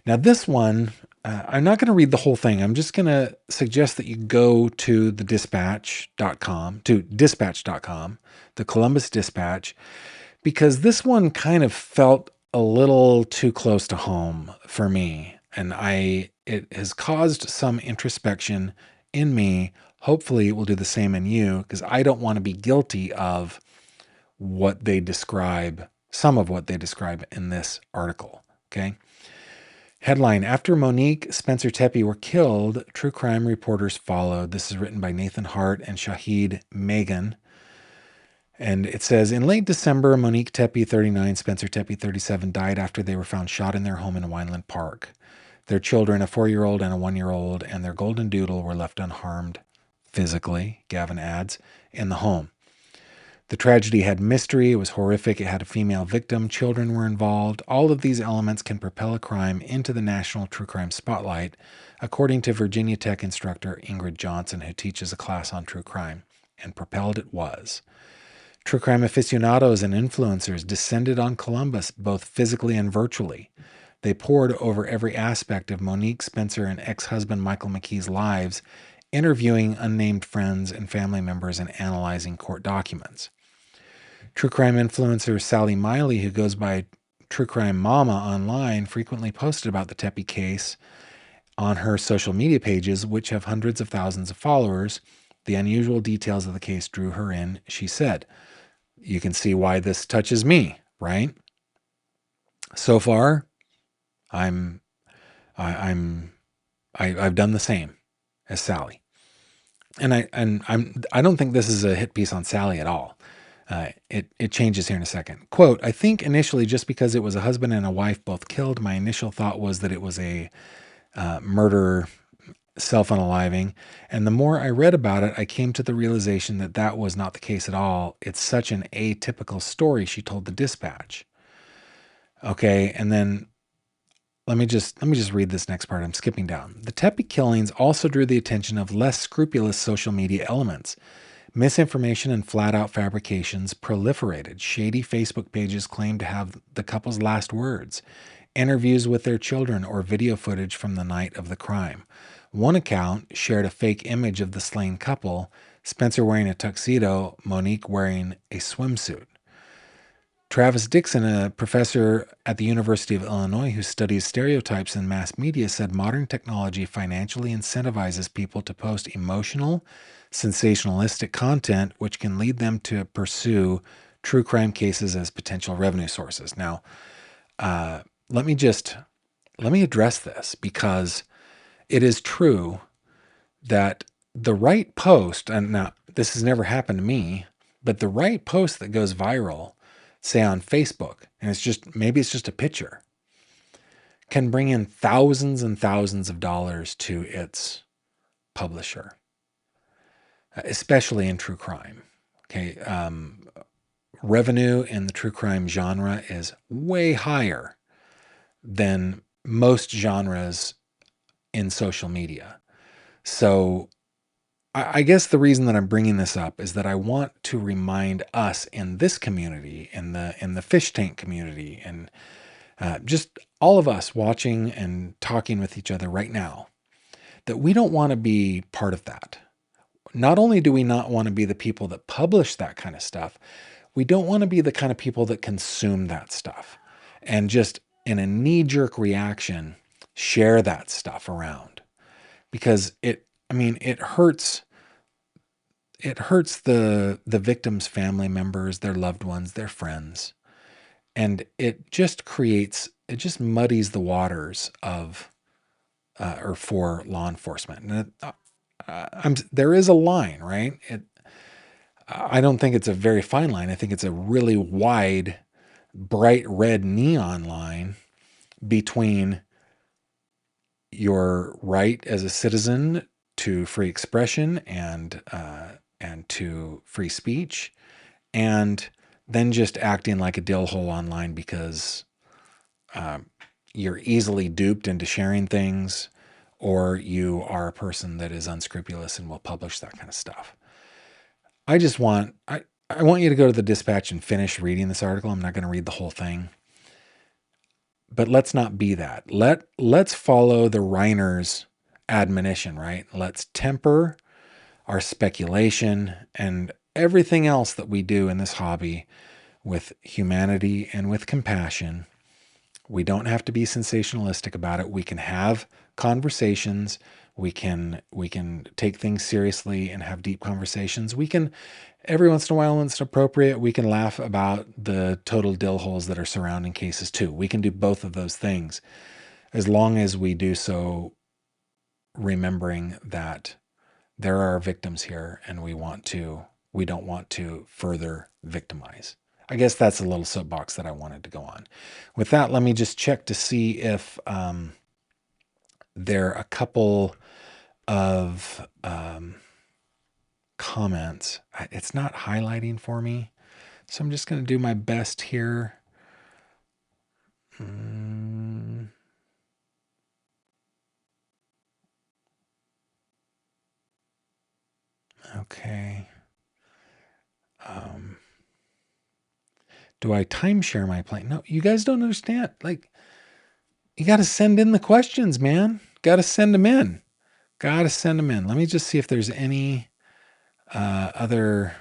Now, this one, I'm not going to read the whole thing. I'm just going to suggest that you go to the dispatch.com, the Columbus Dispatch, because this one kind of felt a little too close to home for me. And it has caused some introspection in me. Hopefully it will do the same in you, because I don't want to be guilty of what they describe, some of what they describe in this article. Okay. Headline: After Monique Spencer Tepe were killed, true crime reporters followed. This is written by Nathan Hart and Shahid Megan. And it says, in late December, Monique Tepe, 39, Spencer Tepe, 37, died after they were found shot in their home in Wineland Park. Their children, a 4-year-old and a 1-year-old, and their golden doodle were left unharmed physically, Gavin adds, in the home. The tragedy had mystery. It was horrific. It had a female victim. Children were involved. All of these elements can propel a crime into the national true crime spotlight, according to Virginia Tech instructor Ingrid Johnson, who teaches a class on true crime. And propelled it was. True crime aficionados and influencers descended on Columbus, both physically and virtually. They poured over every aspect of Monique Spencer and ex-husband Michael McKee's lives, interviewing unnamed friends and family members and analyzing court documents. True crime influencer Sally Miley, who goes by True Crime Mama online, frequently posted about the Tepe case on her social media pages, which have hundreds of thousands of followers. The unusual details of the case drew her in, she said. You can see why this touches me, right? So far, I've done the same as Sally, and I don't think this is a hit piece on Sally at all. It changes here in a second. Quote: I think initially, just because it was a husband and a wife both killed, my initial thought was that it was a murder, self-unaliving. And the more I read about it, I came to the realization that that was not the case at all. It's such an atypical story, she told the Dispatch. Okay, and then let me just read this next part. I'm skipping down. The Tepe killings also drew the attention of less scrupulous social media elements. Misinformation and flat-out fabrications proliferated. Shady Facebook pages claimed to have the couple's last words, interviews with their children, or video footage from the night of the crime. One account shared a fake image of the slain couple, Spencer wearing a tuxedo, Monique wearing a swimsuit. Travis Dixon, a professor at the University of Illinois who studies stereotypes in mass media, said modern technology financially incentivizes people to post emotional, sensationalistic content, which can lead them to pursue true crime cases as potential revenue sources. Now, let me address this, because it is true that the right post, and now this has never happened to me, but the right post that goes viral, say on Facebook, and maybe it's just a picture, can bring in thousands and thousands of dollars to its publisher, especially in true crime. Okay. Revenue in the true crime genre is way higher than most genres in social media. So I guess the reason that I'm bringing this up is that I want to remind us in this community, in the fish tank community, and just all of us watching and talking with each other right now, that we don't want to be part of that. Not only do we not want to be the people that publish that kind of stuff, we don't want to be the kind of people that consume that stuff and just in a knee-jerk reaction share that stuff around, because it hurts. It hurts the victims' family members, their loved ones, their friends, and it just muddies the waters of or for law enforcement. And there is a line, right? I don't think it's a very fine line. I think it's a really wide, bright red neon line between your right as a citizen to free expression and to free speech, and then just acting like a dill hole online because you're easily duped into sharing things, or you are a person that is unscrupulous and will publish that kind of stuff. I want you to go to the Dispatch and finish reading this article. I'm not going to read the whole thing, but let's not be that. Let's follow the Reiner's admonition, right? Let's temper our speculation and everything else that we do in this hobby with humanity and with compassion. We don't have to be sensationalistic about it. We can have conversations. We can take things seriously and have deep conversations. We can, every once in a while when it's appropriate, we can laugh about the total dill holes that are surrounding cases too. We can do both of those things, as long as we do so remembering that there are victims here and we don't want to further victimize. I guess that's a little soapbox that I wanted to go on. With that, let me just check to see if there are a couple of comments. It's not highlighting for me, so I'm just going to do my best here. Okay. Do I timeshare my plane? No, you guys don't understand. Like, you got to send in the questions, man. Got to send them in. Let me just see if there's any other.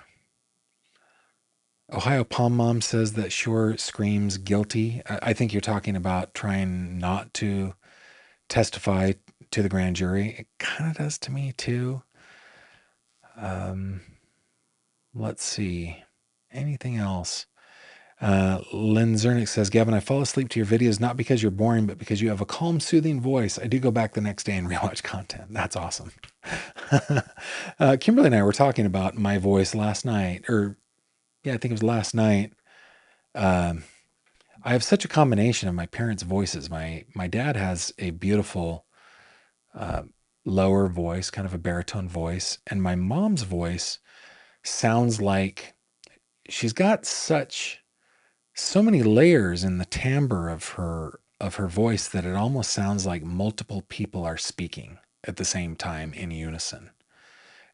Ohio Palm Mom says that sure screams guilty. I think you're talking about trying not to testify to the grand jury. It kind of does to me too. Let's see. Anything else? Lynn Zernick says, Gavin, I fall asleep to your videos not because you're boring, but because you have a calm, soothing voice. I do go back the next day and rewatch content. That's awesome. Kimberly and I were talking about my voice last night, I think it was last night. I have such a combination of my parents' voices. My dad has a beautiful lower voice, kind of a baritone voice, and my mom's voice sounds like she's got so many layers in the timbre of her voice that it almost sounds like multiple people are speaking at the same time in unison.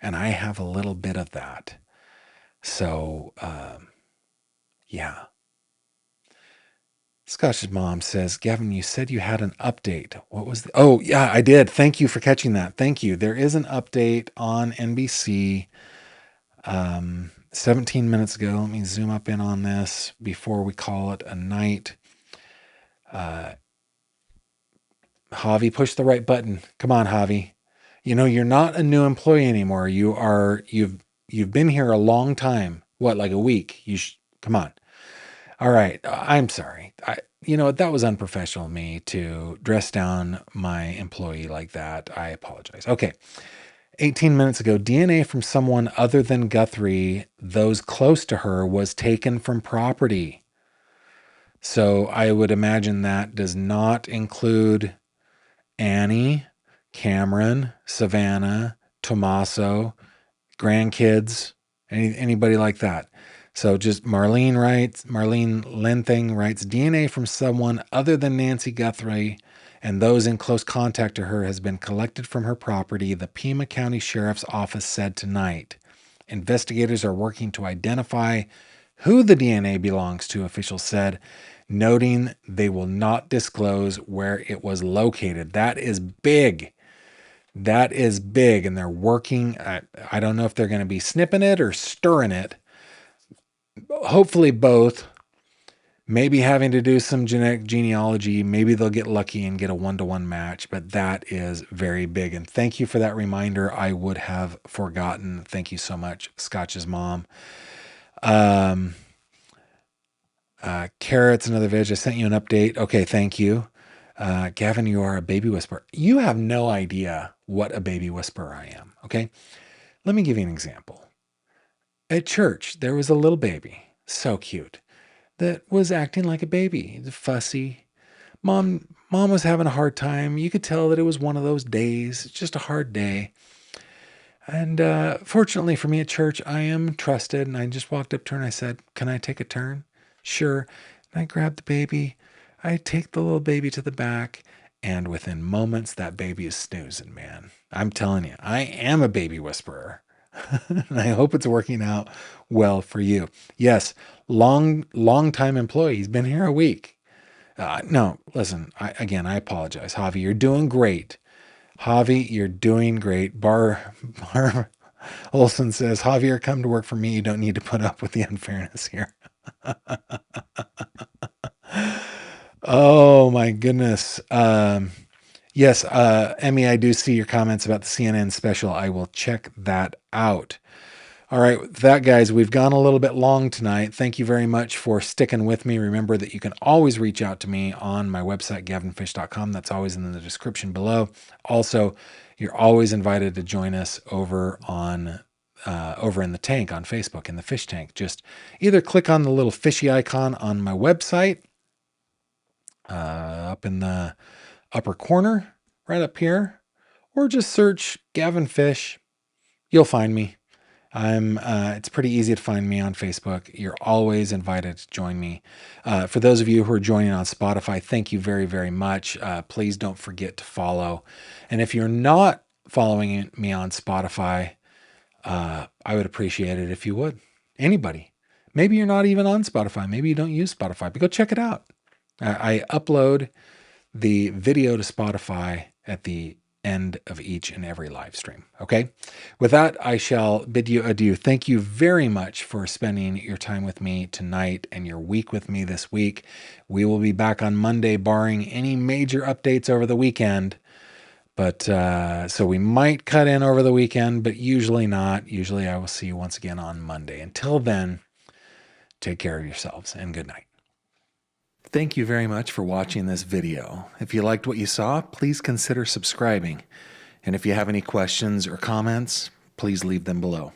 And I have a little bit of that. So, yeah. Scott's mom says, Gavin, you said you had an update. What was oh, yeah, I did. Thank you for catching that. Thank you. There is an update on NBC 17 minutes ago. Let me zoom up in on this before we call it a night. Javi, push the right button. Come on, Javi. You know, you're not a new employee anymore. You've been here a long time. What, like a week? Come on. All right. I'm sorry. That was unprofessional of me to dress down my employee like that. I apologize. Okay. 18 minutes ago, DNA from someone other than Guthrie, those close to her, was taken from property. So I would imagine that does not include Annie, Cameron, Savannah, Tommaso, grandkids, anybody like that. So just Marlene Lenthing writes, DNA from someone other than Nancy Guthrie and those in close contact to her has been collected from her property, the Pima County Sheriff's Office said tonight. Investigators are working to identify who the DNA belongs to, officials said, noting they will not disclose where it was located. That is big. That is big. And they're working. I don't know if they're going to be snipping it or stirring it. Hopefully both. Maybe having to do some genetic genealogy. Maybe they'll get lucky and get a 1-to-1 match, but that is very big. And thank you for that reminder. I would have forgotten. Thank you so much, Scotch's mom. Carrots, another veg. I sent you an update. Okay, thank you. Gavin, you are a baby whisperer. You have no idea what a baby whisperer I am, okay? Let me give you an example. At church, there was a little baby, so cute, that was acting like a baby, fussy. Mom was having a hard time. You could tell that it was one of those days, just a hard day. And fortunately for me at church, I am trusted. And I just walked up to her and I said, "Can I take a turn?" "Sure." And I grabbed the baby. I take the little baby to the back. And within moments, that baby is snoozing, man. I'm telling you, I am a baby whisperer. And I hope it's working out well for you. Yes, long time employee. He's been here a week. No, listen, I apologize. Javi, you're doing great. Javi, you're doing great. Bar Olson says, "Javier, come to work for me. You don't need to put up with the unfairness here." Oh my goodness. Yes, Emmy, I do see your comments about the CNN special. I will check that out. All right, with that, guys, we've gone a little bit long tonight. Thank you very much for sticking with me. Remember that you can always reach out to me on my website, gavinfish.com. That's always in the description below. Also, you're always invited to join us over in the tank on Facebook, in the fish tank. Just either click on the little fishy icon on my website, up in the upper corner, right up here, or just search Gavin Fish. You'll find me. It's pretty easy to find me on Facebook. You're always invited to join me. For those of you who are joining on Spotify, thank you very, very much. Please don't forget to follow. And if you're not following me on Spotify, I would appreciate it if you would. Anybody. Maybe you're not even on Spotify. Maybe you don't use Spotify, but go check it out. I upload the video to Spotify at the end of each and every live stream. Okay. With that, I shall bid you adieu. Thank you very much for spending your time with me tonight and your week with me this week. We will be back on Monday, barring any major updates over the weekend. But so we might cut in over the weekend, but usually not. Usually I will see you once again on Monday. Until then, take care of yourselves and good night. Thank you very much for watching this video. If you liked what you saw, please consider subscribing. And if you have any questions or comments, please leave them below.